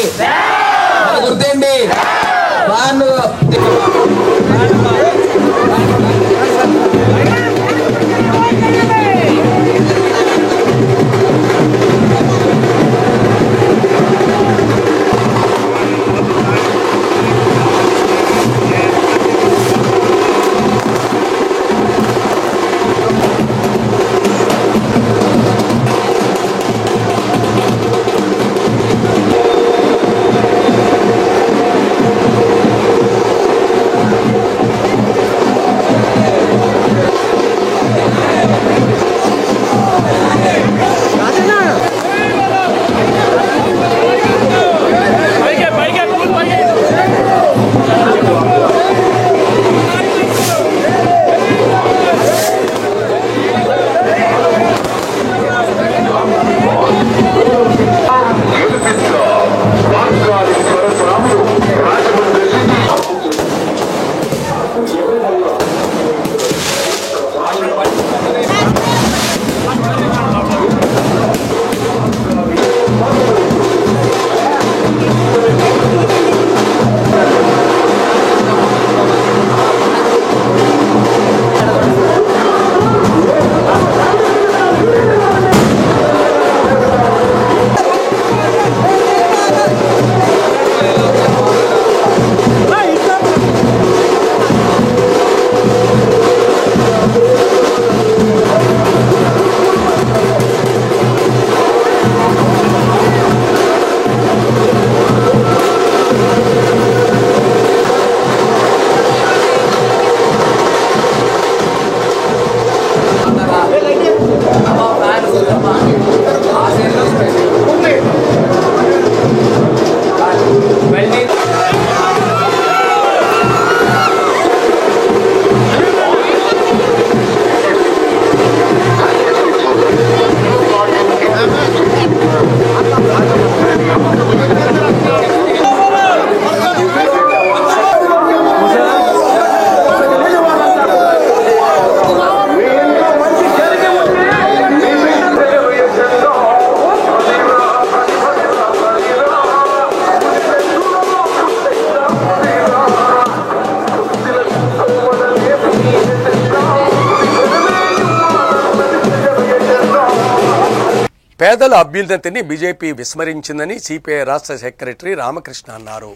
పేదల అభ్యున్నతిని బీజేపీ విస్మరించిందని సిపిఐ రాష్ట్ర సెక్రటరీ రామకృష్ణ అన్నారు.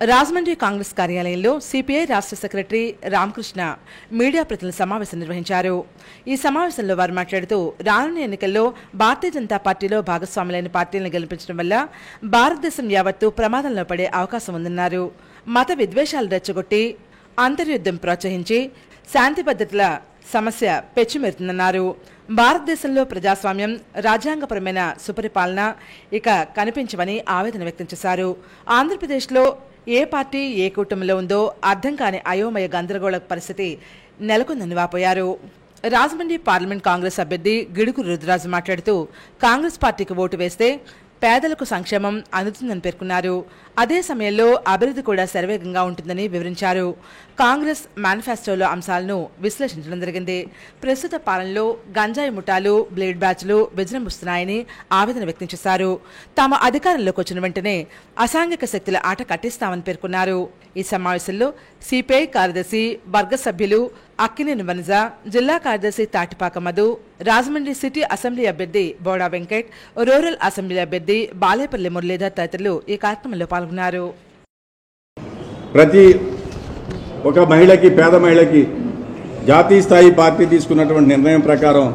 రాజమండ్రి కాంగ్రెస్ కార్యాలయంలో సిపిఐ రాష్ట్ర సెక్రటరీ రామకృష్ణ మీడియా ప్రతినిధుల సమావేశం నిర్వహించారు. ఈ సమావేశంలో వారు మాట్లాడుతూ రానున్న ఎన్నికల్లో భారతీయ జనతా పార్టీలో భాగస్వాములైన పార్టీలను గెలిపించడం వల్ల భారతదేశం యావత్తు ప్రమాదంలో పడే అవకాశం ఉందన్నారు. మత విద్వేషాలు రెచ్చగొట్టి అంతర్యుద్ధం ప్రోత్సహించి శాంతి భద్రతల సమస్య పెచ్చుమెరుతుందన్నారు. భారతదేశంలో ప్రజాస్వామ్యం, రాజ్యాంగపరమైన సుపరిపాలన ఇక కనిపించవని ఆవేదన వ్యక్తం చేశారు. ఆంధ్రప్రదేశ్లో ఏ పార్టీ ఏ కూటమిలో ఉందో అర్థం కాని అయోమయ గందరగోళ పరిస్థితి నెలకొందని వాపోయారు. రాజమండ్రి పార్లమెంట్ కాంగ్రెస్ అభ్యర్థి గిడుగు రుద్రరాజు మాట్లాడుతూ కాంగ్రెస్ పార్టీకి ఓటు వేస్తే పేదలకు సంక్షేమం అందుతుందని పేర్కొన్నారు. అదే సమయంలో అభివృద్ధి కూడా శరవేగంగా ఉంటుందని వివరించారు. కాంగ్రెస్ మేనిఫెస్టోలో అంశాలను విశ్లేషించడం జరిగింది. ప్రస్తుత పాలనలో గంజాయి ముఠాలు, బ్లేడ్ బ్యాచ్లు విజృంభిస్తున్నాయని ఆవేదన వ్యక్తం చేశారు. తాము అధికారంలోకి వచ్చిన వెంటనే అసాంఘిక శక్తుల ఆట కట్టిస్తామని పేర్కొన్నారు. ఈ సమావేశంలో సిపిఐ కార్యదర్శి వర్గ సభ్యులు అక్కినేని వనజ, జిల్లా కార్యదర్శి తాటిపాక మధు, రాజమండ్రి సిటీ అసెంబ్లీ అభ్యర్థి బోడా వెంకట్, రూరల్ అసెంబ్లీ అభ్యర్థి బాలేపల్లి మురళీధర్ తదితరులు ఈ కార్యక్రమంలో పాల్గొన్నారు. ప్రతి ఒక మహిళకి, పేద మహిళకి జాతీయ స్థాయి పార్టీ తీసుకున్నటువంటి నిర్ణయం ప్రకారం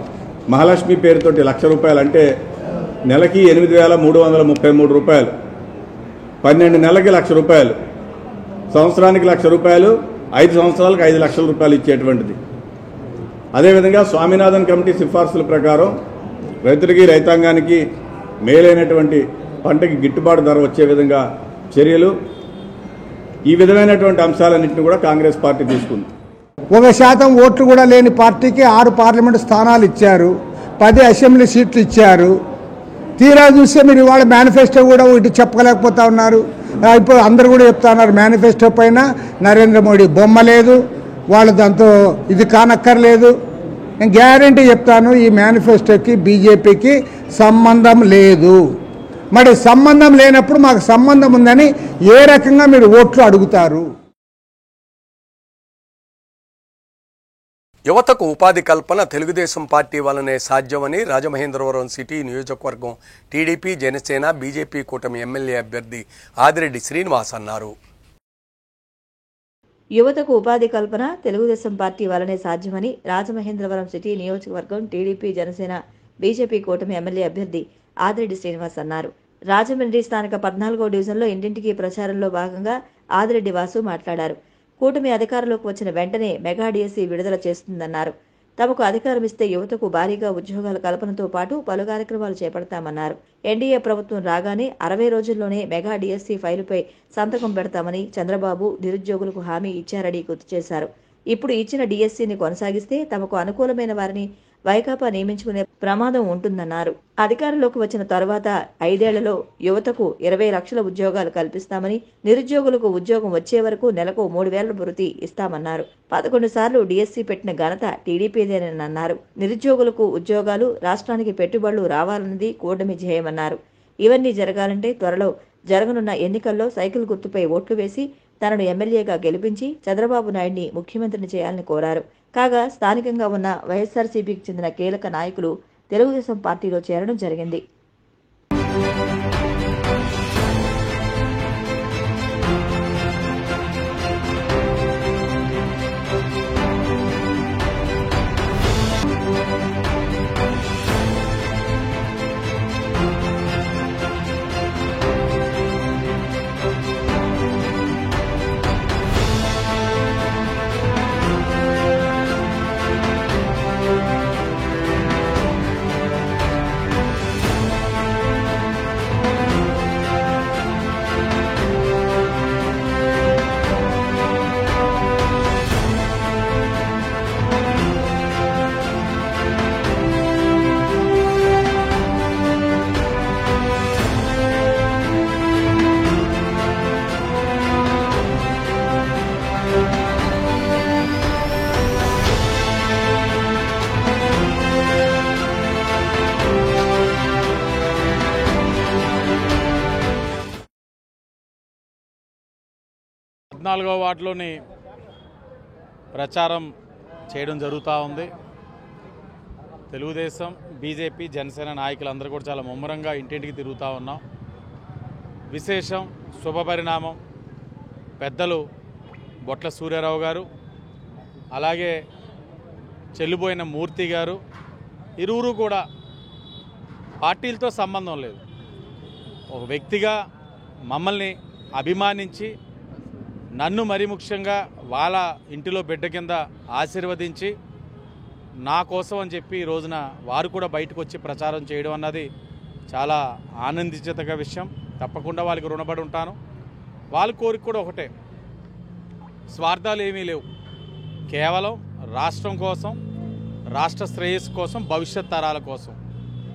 మహాలక్ష్మి పేరుతోటి ₹1,00,000 అంటే నెలకి 8,333 రూపాయలు, 12 నెలలకి ₹1,00,000, సంవత్సరానికి ₹1,00,000, 5 సంవత్సరాలకు 5 లక్షల రూపాయలు ఇచ్చేటువంటిది. అదేవిధంగా స్వామినాథన్ కమిటీ సిఫార్సుల ప్రకారం రైతులకి, రైతాంగానికి మేలైనటువంటి పంటకి గిట్టుబాటు ధర వచ్చే విధంగా చర్యలు, ఈ విధమైనటువంటి అంశాలన్నింటినీ కూడా కాంగ్రెస్ పార్టీ తీసుకుంది. 1% ఓట్లు కూడా లేని పార్టీకి 6 పార్లమెంటు స్థానాలు ఇచ్చారు, 10 అసెంబ్లీ సీట్లు ఇచ్చారు. తీరా చూస్తే మీరు ఇవాళ మేనిఫెస్టో కూడా ఒకటి చెప్పలేకపోతా ఉన్నారు. ఇప్పుడు అందరూ కూడా చెప్తా ఉన్నారు మేనిఫెస్టో పైన నరేంద్ర మోడీ బొమ్మ లేదు, వాళ్ళు దాంతో ఇది కానక్కర్లేదు. నేను గ్యారంటీ చెప్తాను, ఈ మేనిఫెస్టోకి బీజేపీకి సంబంధం లేదు. మరి సంబంధం లేనప్పుడు మాకు సంబంధం ఉందని ఏ రకంగా మీరు ఓట్లు అడుగుతారు? యువతకు ఉపాధి కల్పన తెలుగుదేశం పార్టీ వల్లనే సాధ్యమని రాజమహేంద్రవరం సిటీ నియోజకవర్గం టీడీపీ, జనసేన, బీజేపీ కూటమి ఎమ్మెల్యే అభ్యర్థి ఆదిరెడ్డి శ్రీనివాస్ అన్నారు. యువతకు ఉపాధి కల్పన తెలుగుదేశం పార్టీ వల్లనే సాధ్యమని రాజమహేంద్రవరం సిటీ నియోజకవర్గం టీడీపీ, జనసేన, బీజేపీ కూటమి ఎమ్మెల్యే అభ్యర్థి ఆదిరెడ్డి శ్రీనివాస్ అన్నారు. రాజమండ్రి స్థానిక 14వ డివిజన్లో ఇంటింటికి ప్రచారంలో భాగంగా ఆదిరెడ్డి వాసు మాట్లాడారు. కూటమి అధికారంలోకి వచ్చిన వెంటనే మెగా డిఎస్సీ విడుదల చేస్తుందన్నారు. తమకు అధికారం ఇస్తే యువతకు భారీగా ఉద్యోగాల కల్పనతో పాటు పలు కార్యక్రమాలు చేపడతామన్నారు. ఎన్డీఏ ప్రభుత్వం రాగానే 60 రోజుల్లోనే మెగా డిఎస్సీ ఫైలుపై సంతకం పెడతామని చంద్రబాబు నిరుద్యోగులకు హామీ ఇచ్చారని గుర్తు చేశారు. ఇప్పుడు ఇచ్చిన డిఎస్సీని కొనసాగిస్తే తమకు అనుకూలమైన వారిని వైకాపా నియమించుకునే ప్రమాదం ఉంటుందన్నారు. అధికారంలోకి వచ్చిన తరువాత 5 ఏళ్లలో యువతకు 20 లక్షల ఉద్యోగాలు కల్పిస్తామని, నిరుద్యోగులకు ఉద్యోగం వచ్చే వరకు నెలకు 3,000 భృతి ఇస్తామన్నారు. 11 సార్లు డిఎస్సీ పెట్టిన ఘనత టీడీపీదేనన్నారు. నిరుద్యోగులకు ఉద్యోగాలు, రాష్ట్రానికి పెట్టుబడులు రావాలన్నది కూటమి ధ్యేయమన్నారు. ఇవన్నీ జరగాలంటే త్వరలో జరగనున్న ఎన్నికల్లో సైకిల్ గుర్తుపై ఓట్లు వేసి తనను ఎమ్మెల్యేగా గెలిపించి చంద్రబాబు నాయుడిని ముఖ్యమంత్రిని చేయాలని కోరారు. కాగా స్థానికంగా ఉన్న వైఎస్ఆర్సీపీకి చెందిన కీలక నాయకులు తెలుగుదేశం పార్టీలో చేరడం జరిగింది. పద్నాలుగో వార్డులోని ప్రచారం చేయడం జరుగుతూ ఉంది. తెలుగుదేశం, బీజేపీ, జనసేన నాయకులందరూ కూడా చాలా ముమ్మరంగా ఇంటింటికి తిరుగుతూ ఉన్నాం. విశేషం, శుభపరిణామం. పెద్దలు బొట్ల సూర్యారావు గారు, అలాగే చెల్లిపోయిన మూర్తి గారు, ఇరువురు కూడా పార్టీలతో సంబంధం లేదు, ఒక వ్యక్తిగా మమ్మల్ని అభిమానించి నన్ను మరీ ముఖ్యంగా వాళ్ళ ఇంటిలో బిడ్డ కింద ఆశీర్వదించి నా కోసం అని చెప్పి ఈ రోజున వారు కూడా బయటకు వచ్చి ప్రచారం చేయడం అన్నది చాలా ఆనందించదగ్గ విషయం. తప్పకుండా వాళ్ళకి రుణపడి ఉంటాను. వాళ్ళ కోరిక కూడా ఒకటే, స్వార్థాలు ఏమీ లేవు, కేవలం రాష్ట్రం కోసం, రాష్ట్ర శ్రేయస్సు కోసం, భవిష్యత్ తరాల కోసం.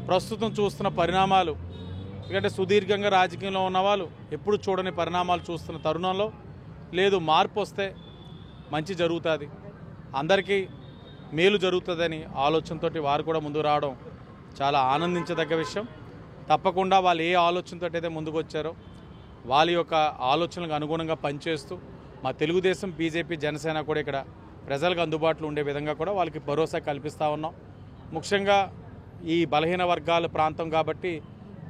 ప్రస్తుతం చూస్తున్న పరిణామాలు, ఎందుకంటే సుదీర్ఘంగా రాజకీయంలో ఉన్నవాళ్ళు ఎప్పుడు చూడని పరిణామాలు చూస్తున్న తరుణంలో లేదు, మార్పు వస్తే మంచి జరుగుతుంది, అందరికీ మేలు జరుగుతుందని ఆలోచనతో వారు కూడా ముందుకు రావడం చాలా ఆనందించదగ్గ విషయం. తప్పకుండా వాళ్ళు ఏ ఆలోచనతో అయితే ముందుకు వచ్చారో వాళ్ళ యొక్క ఆలోచనలకు అనుగుణంగా పనిచేస్తూ మా తెలుగుదేశం, బీజేపీ, జనసేన కూడా ఇక్కడ ప్రజలకు అందుబాటులో ఉండే విధంగా కూడా వాళ్ళకి భరోసా కల్పిస్తూ ఉన్నాం. ముఖ్యంగా ఈ బలహీన వర్గాల ప్రాంతం కాబట్టి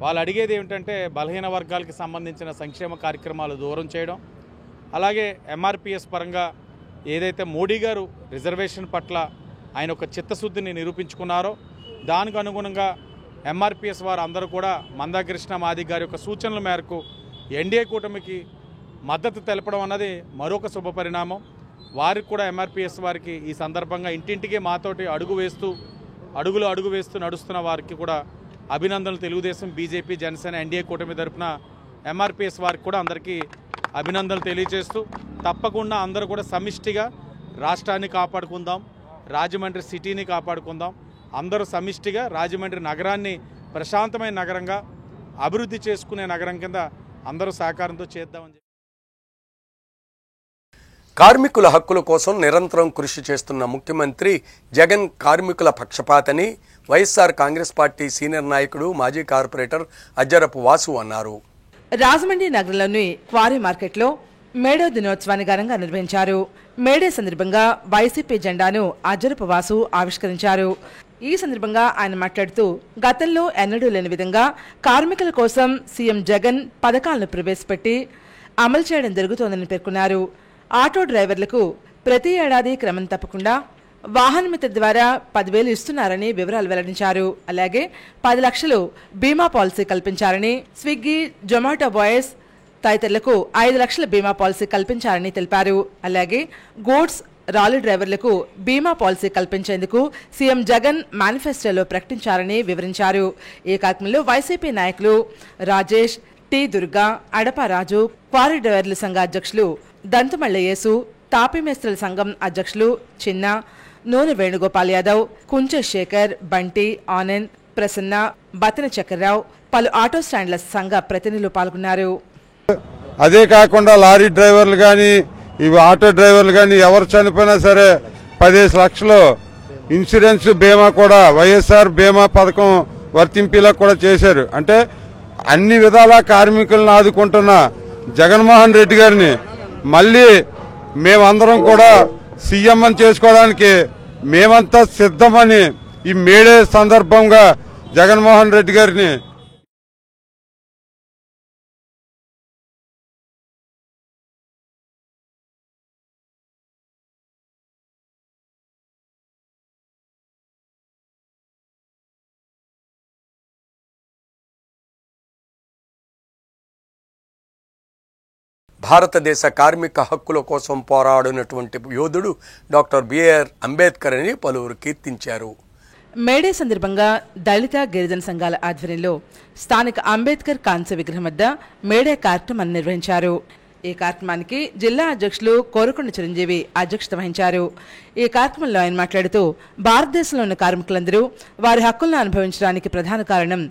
వాళ్ళు అడిగేది ఏమిటంటే బలహీన వర్గాలకి సంబంధించిన సంక్షేమ కార్యక్రమాలు దూరం చేయడం, అలాగే ఎంఆర్పిఎస్ పరంగా ఏదైతే మోడీ గారు రిజర్వేషన్ పట్ల ఆయన ఒక చిత్తశుద్ధిని నిరూపించుకున్నారో దానికి అనుగుణంగా ఎంఆర్పిఎస్ వారు అందరూ కూడా మందాకృష్ణ మాదిగ గారి యొక్క సూచనల మేరకు ఎన్డీఏ కూటమికి మద్దతు తెలపడం అన్నది మరొక శుభపరిణామం. వారికి కూడా ఎంఆర్పిఎస్ వారికి ఈ సందర్భంగా ఇంటింటికి మాతోటి అడుగు వేస్తూ నడుస్తున్న వారికి కూడా అభినందనలు. తెలుగుదేశం, బీజేపీ, జనసేన, ఎన్డీఏ కూటమి తరపున ఎంఆర్పిఎస్ వారికి కూడా అందరికీ అభినందనలు తెలియజేస్తూ తప్పకుండా అందరూ కూడా సమిష్టిగా రాష్ట్రాన్ని కాపాడుకుందాం, రాజమండ్రి సిటీని కాపాడుకుందాం, అందరూ సమిష్టిగా రాజమండ్రి నగరాన్ని ప్రశాంతమైన నగరంగా అభివృద్ధి చేసుకునే నగరం కింద అందరూ సహకారంతో చేద్దామని. కార్మికుల హక్కుల కోసం నిరంతరం కృషి చేస్తున్న ముఖ్యమంత్రి జగన్ కార్మికుల పక్షపాతని వైఎస్ఆర్ కాంగ్రెస్ పార్టీ సీనియర్ నాయకుడు, మాజీ కార్పొరేటర్ అజ్జరపు వాసు అన్నారు. రాజమండ్రి నగరంలోని క్వారీ మార్కెట్లో మేడే దినోత్సవాన్ని ఘనంగా నిర్వహించారు. మేడే సందర్భంగా వైసీపీ జెండాను అజ్జరపు వాసు ఆవిష్కరించారు. ఈ సందర్భంగా ఆయన మాట్లాడుతూ గతంలో ఎన్నడూ లేని విధంగా కార్మికుల కోసం సీఎం జగన్ పథకాలను ప్రవేశపెట్టి అమలు చేయడం జరుగుతోందని పేర్కొన్నారు. ఆటో డ్రైవర్లకు ప్రతి ఏడాది క్రమం తప్పకుండా వాహనమిత్ర ద్వారా 10,000 ఇస్తున్నారని వివరాలు వెల్లడించారు. అలాగే 10 లక్షలు బీమా పాలసీ కల్పించారని, స్విగ్గీ, జొమాటో బాయ్స్ తదితరులకు 5 లక్షల బీమా పాలసీ కల్పించారని తెలిపారు. అలాగే గూడ్స్, రాలీ డ్రైవర్లకు బీమా పాలసీ కల్పించేందుకు సీఎం జగన్ మేనిఫెస్టోలో ప్రకటించారని వివరించారు. ఈ కార్యక్రమంలో వైసీపీ నాయకులు రాజేష్, టి దుర్గా, అడపారాజు, క్వారీ డ్రైవర్ల సంఘ అధ్యక్షులు దంతుమళ్ళ యేసు, తాపీ మేస్త్రుల సంఘం అధ్యక్షులు చిన్న, నూనె వేణుగోపాల్ యాదవ్, కుంచె శేఖర్, బంటి, ఆనంద్, ప్రసన్న, బతిన చక్రరావు, పలు ఆటో స్టాండ్ల సంఘ ప్రతినిధులు పాల్గొన్నారు. అదే కాకుండా లారీ డ్రైవర్లు కానీ, ఇవి ఆటో డ్రైవర్లు కానీ ఎవరు చనిపోయినా సరే 15 లక్షలు ఇన్సూరెన్స్ బీమా కూడా వైఎస్ఆర్ బీమా పథకం వర్తింపేలా కూడా చేశారు. అంటే అన్ని విధాలా కార్మికులను ఆదుకుంటున్న జగన్మోహన్ రెడ్డి గారిని మళ్ళీ మేమందరం కూడా సీఎం అని చేసుకోవడానికి మేమంతా సిద్ధమని ఈ మేడే సందర్భంగా జగన్మోహన్ రెడ్డి గారిని భారతదేశ కార్మిక హక్కుల కోసం పోరాడినటువంటి యోధుడు డాక్టర్ బిఆర్ అంబేద్కర్ అని పలువురు కీర్తించారు. మేడే సందర్భంగా దళిత, గిరిజన సంఘాల ఆధ్వర్యంలో స్థానిక అంబేద్కర్ కాంస్య విగ్రహం వద్ద మేడే కార్యక్రమాన్ని నిర్వహించారు. ఈ కార్యక్రమానికి జిల్లా అధ్యక్షులు కోరుకొండ చిరంజీవి అధ్యక్షత వహించారు. ఈ కార్యక్రమంలో ఆయన మాట్లాడుతూ భారతదేశంలో ఉన్న కార్మికులందరూ వారి హక్కులను అనుభవించడానికి ప్రధాన కారణం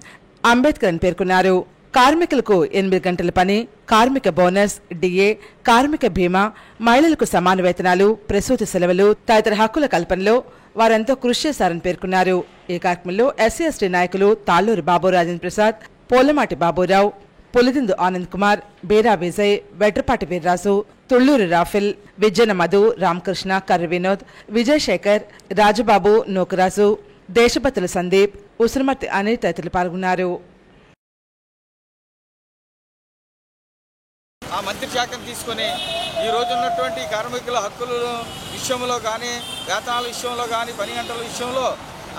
అంబేద్కర్ అని పేర్కొన్నారు. కార్మికులకు 8 గంటల పని, కార్మిక బోనస్, డిఏ, కార్మిక బీమా, మహిళలకు సమాన వేతనాలు, ప్రసూతి సెలవులు తదితర హక్కుల కల్పనలో వారెంతో కృషి చేశారని పేర్కొన్నారు. ఈ కార్యక్రమంలో ఎస్సీ ఎస్టీ నాయకులు తాళ్లూరి బాబు రాజేంద్ర ప్రసాద్, పోలమాటి బాబురావు, పులిదిందు ఆనంద్ కుమార్, బీరా విజయ్, వెట్రపాటి వీర్రాజు, తుళ్లూరి రాఫిల్, విజయన మధు, రామకృష్ణ, కర్రి వినోద్, విజయ్ శేఖర్, రాజుబాబు, నూకరాజు, దేశభక్తుల సందీప్, ఉసురమర్తి అనిల్ తదితరులు పాల్గొన్నారు. ఆ మంత్రి శాఖను తీసుకొని ఈ రోజు ఉన్నటువంటి కార్మికుల హక్కుల విషయంలో కానీ, వేతనాల విషయంలో కానీ, పని గంటల విషయంలో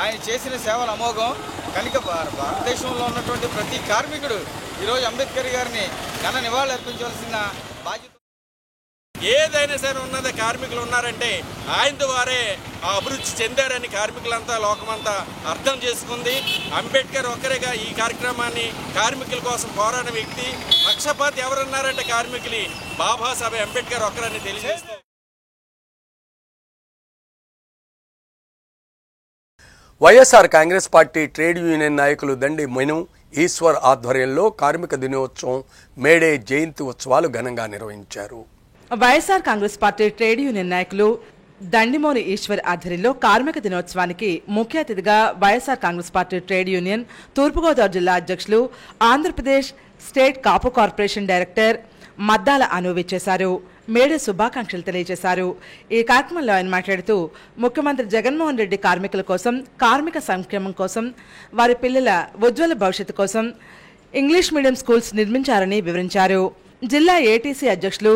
ఆయన చేసిన సేవలు అమోఘం. కనుక భారతదేశంలో ఉన్నటువంటి ప్రతి కార్మికుడు ఈరోజు అంబేద్కర్ గారిని ఘన నివాళులు అర్పించవలసిన బాధ్యత. ఏదైనా సరే ఉన్నది కార్మికులు ఉన్నారంటే ఆయన ద్వారే అభివృద్ధి చెందారని కార్మికులంతా లోకమంతా అర్థం చేసుకుంది. అంబేద్కర్ ఒక్కరేగా ఈ కార్యక్రమాన్ని కార్మికుల కోసం పోరాడిన వ్యక్తి. పక్షపాతి ఎవరున్నారంటే కార్మికులు బాబాసాహెబ్ అంబేద్కర్ ఒక్కరని తెలియజేస్తారు. YSR Congress party trade union నాయకులు దండి మెను ఈశ్వర్ ఆధ్వర్యంలో కార్మిక దినోత్సవం, మేడే జయంతి ఉత్సవాలు ఘనంగా నిర్వహించారు. YSR Congress party trade union నాయకులు దండిమోని ఈశ్వర్ ఆధ్వర్యంలో కార్మిక దినోత్సవానికి ముఖ్య అతిథిగా YSR Congress party trade union Thurpugodavari జిల్లా అధ్యక్షులు, Andhra Pradesh state Kapu corporation director Maddala Anu విచ్చేశారు. మేడే శుభాకాంక్షలు తెలియజేశారు. ఈ కార్యక్రమంలో ఆయన మాట్లాడుతూ ముఖ్యమంత్రి జగన్మోహన్ రెడ్డి కార్మికుల కోసం, కార్మిక సంక్షేమం కోసం, వారి పిల్లల ఉజ్వల భవిష్యత్తు కోసం ఇంగ్లీష్ మీడియం స్కూల్స్ నిర్మించారని వివరించారు. జిల్లా ఏటీసీ అధ్యక్షులు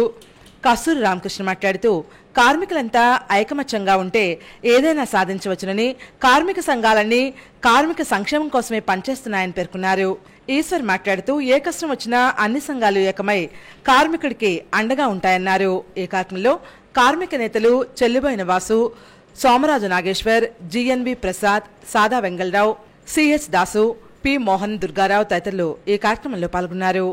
కస్తూరి రామకృష్ణ మాట్లాడుతూ కార్మికులంతా ఐకమత్యంగా ఉంటే ఏదైనా సాధించవచ్చునని, కార్మిక సంఘాలన్నీ కార్మిక సంక్షేమం కోసమే పనిచేస్తున్నాయని పేర్కొన్నారు. ఈశ్వర్ మాట్లాడుతూ ఏ కష్టం వచ్చినా అన్ని సంఘాలు ఏకమై కార్మికుడికి అండగా ఉంటాయన్నారు. ఈ కార్యక్రమంలో కార్మిక నేతలు చెల్లిబోయిన వాసు, సోమరాజు నాగేశ్వర్, జిఎన్బి ప్రసాద్, సాదా వెంగళరావు, సిహెచ్ దాసు, పి మోహన్ దుర్గారావు తదితరులు ఈ కార్యక్రమంలో పాల్గొన్నారు.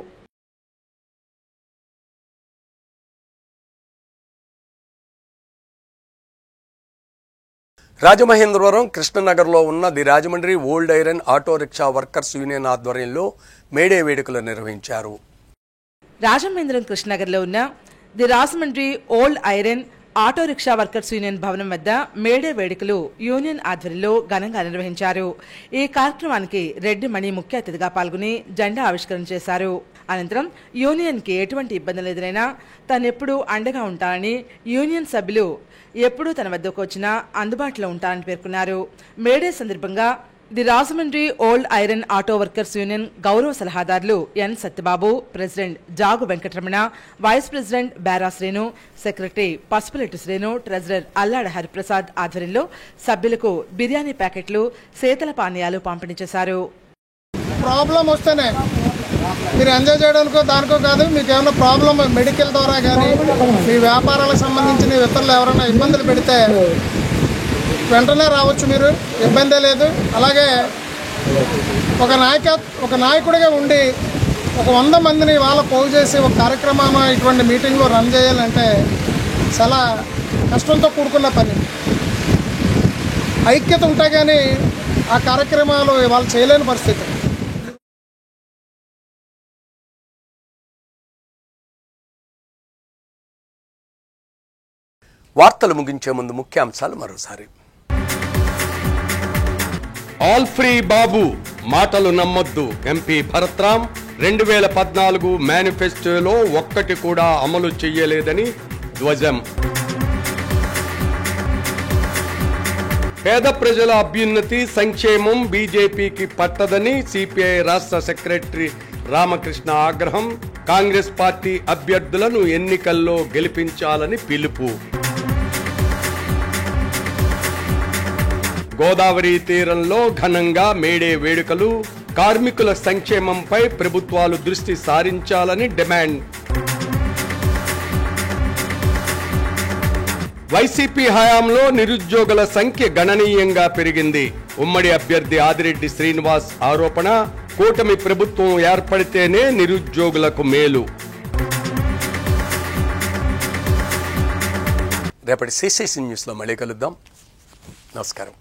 రాజమహేంద్రవరం కృష్ణనగర్లో ఉన్న the Rajahmundry old iron auto rickshaw workers union ఆధ్వర్యంలో మేడే వేడుకలు నిర్వహించారు. రాజమహేంద్రవరం కృష్ణనగర్లో ఉన్న the Rajahmundry old iron auto rickshaw workers union భవనం వద్ద మేడే వేడుకలు యూనియన్ ఆధ్వర్యంలో ఘనంగా నిర్వహించారు. ఈ కార్యక్రమానికి రెడ్డి మణి ముఖ్య అతిథిగా పాల్గొని జెండా ఆవిష్కరణ చేశారు. అనంతరం యూనియన్కి ఎటువంటి ఇబ్బందులు ఎదురైనా తానెప్పుడూ అండగా ఉంటానని, యూనియన్ సభ్యులు ఎప్పుడూ తన వద్దకు వచ్చినా అందుబాటులో ఉంటారని పేర్కొన్నారు. మేడే సందర్భంగా the Rajahmundry old iron auto workers union గౌరవ సలహాదారులు N Satyababu, president Jagu Venkataramana, vice president Bera Sreenu, secretary Pasupuletti Sreenu, treasurer Allada Hariprasad ఆధ్వర్యంలో సభ్యులకు బిర్యానీ ప్యాకెట్లు, శీతల పానీయాలు పంపిణీ చేశారు. ప్రాబ్లం వస్తేనే మీరు ఎంజాయ్ చేయడానికో దానికో కాదు, మీకు ఏమైనా ప్రాబ్లం మెడికల్ ద్వారా కానీ, మీ వ్యాపారాలకు సంబంధించిన ఇతరులు ఎవరైనా ఇబ్బందులు పెడితే వెంటనే రావచ్చు, మీరు ఇబ్బందే లేదు. అలాగే ఒక నాయకుడిగా ఉండి ఒక 100 మందిని వాళ్ళ పోగు చేసి ఒక కార్యక్రమాన్ని ఇటువంటి మీటింగ్లో రన్ చేయాలంటే చాలా కష్టంతో కూడుకున్న పని. ఐక్యత ఉంటే కానీ ఆ కార్యక్రమాలు వాళ్ళు చేయలేని పరిస్థితి. వార్తలు ముగించే ముందు ముఖ్యాంశాలు మరోసారి. ఆల్ ఫ్రీ బాబు మాటలు నమ్మొద్దు. ఎంపీ భరత్రామ్ 2014 మేనిఫెస్టోలో ఒక్కటి కూడా అమలు చెయ్యలేదని ధ్వజం. పేద ప్రజల అభ్యున్నతి, సంక్షేమం బీజేపీకి పట్టదని సిపిఐ రాష్ట్ర సెక్రటరీ రామకృష్ణ ఆగ్రహం. కాంగ్రెస్ పార్టీ అభ్యర్థులను ఎన్నికల్లో గెలిపించాలని పిలుపు. గోదావరి తీరంలో ఘనంగా మేడే వేడుకలు. కార్మికుల సంక్షేమంపై ప్రభుత్వాలు దృష్టి సారించాలని డిమాండ్. వైసీపీ హయాంలో నిరుద్యోగుల సంఖ్య గణనీయంగా పెరిగింది. ఉమ్మడి అభ్యర్థి ఆదిరెడ్డి శ్రీనివాస్ ఆరోపణ. కూటమి ప్రభుత్వం ఏర్పడితేనే నిరుద్యోగులకు మేలు. రేపటి సిసిసి న్యూస్లో మళ్ళీ కలుద్దాం. నమస్కారం.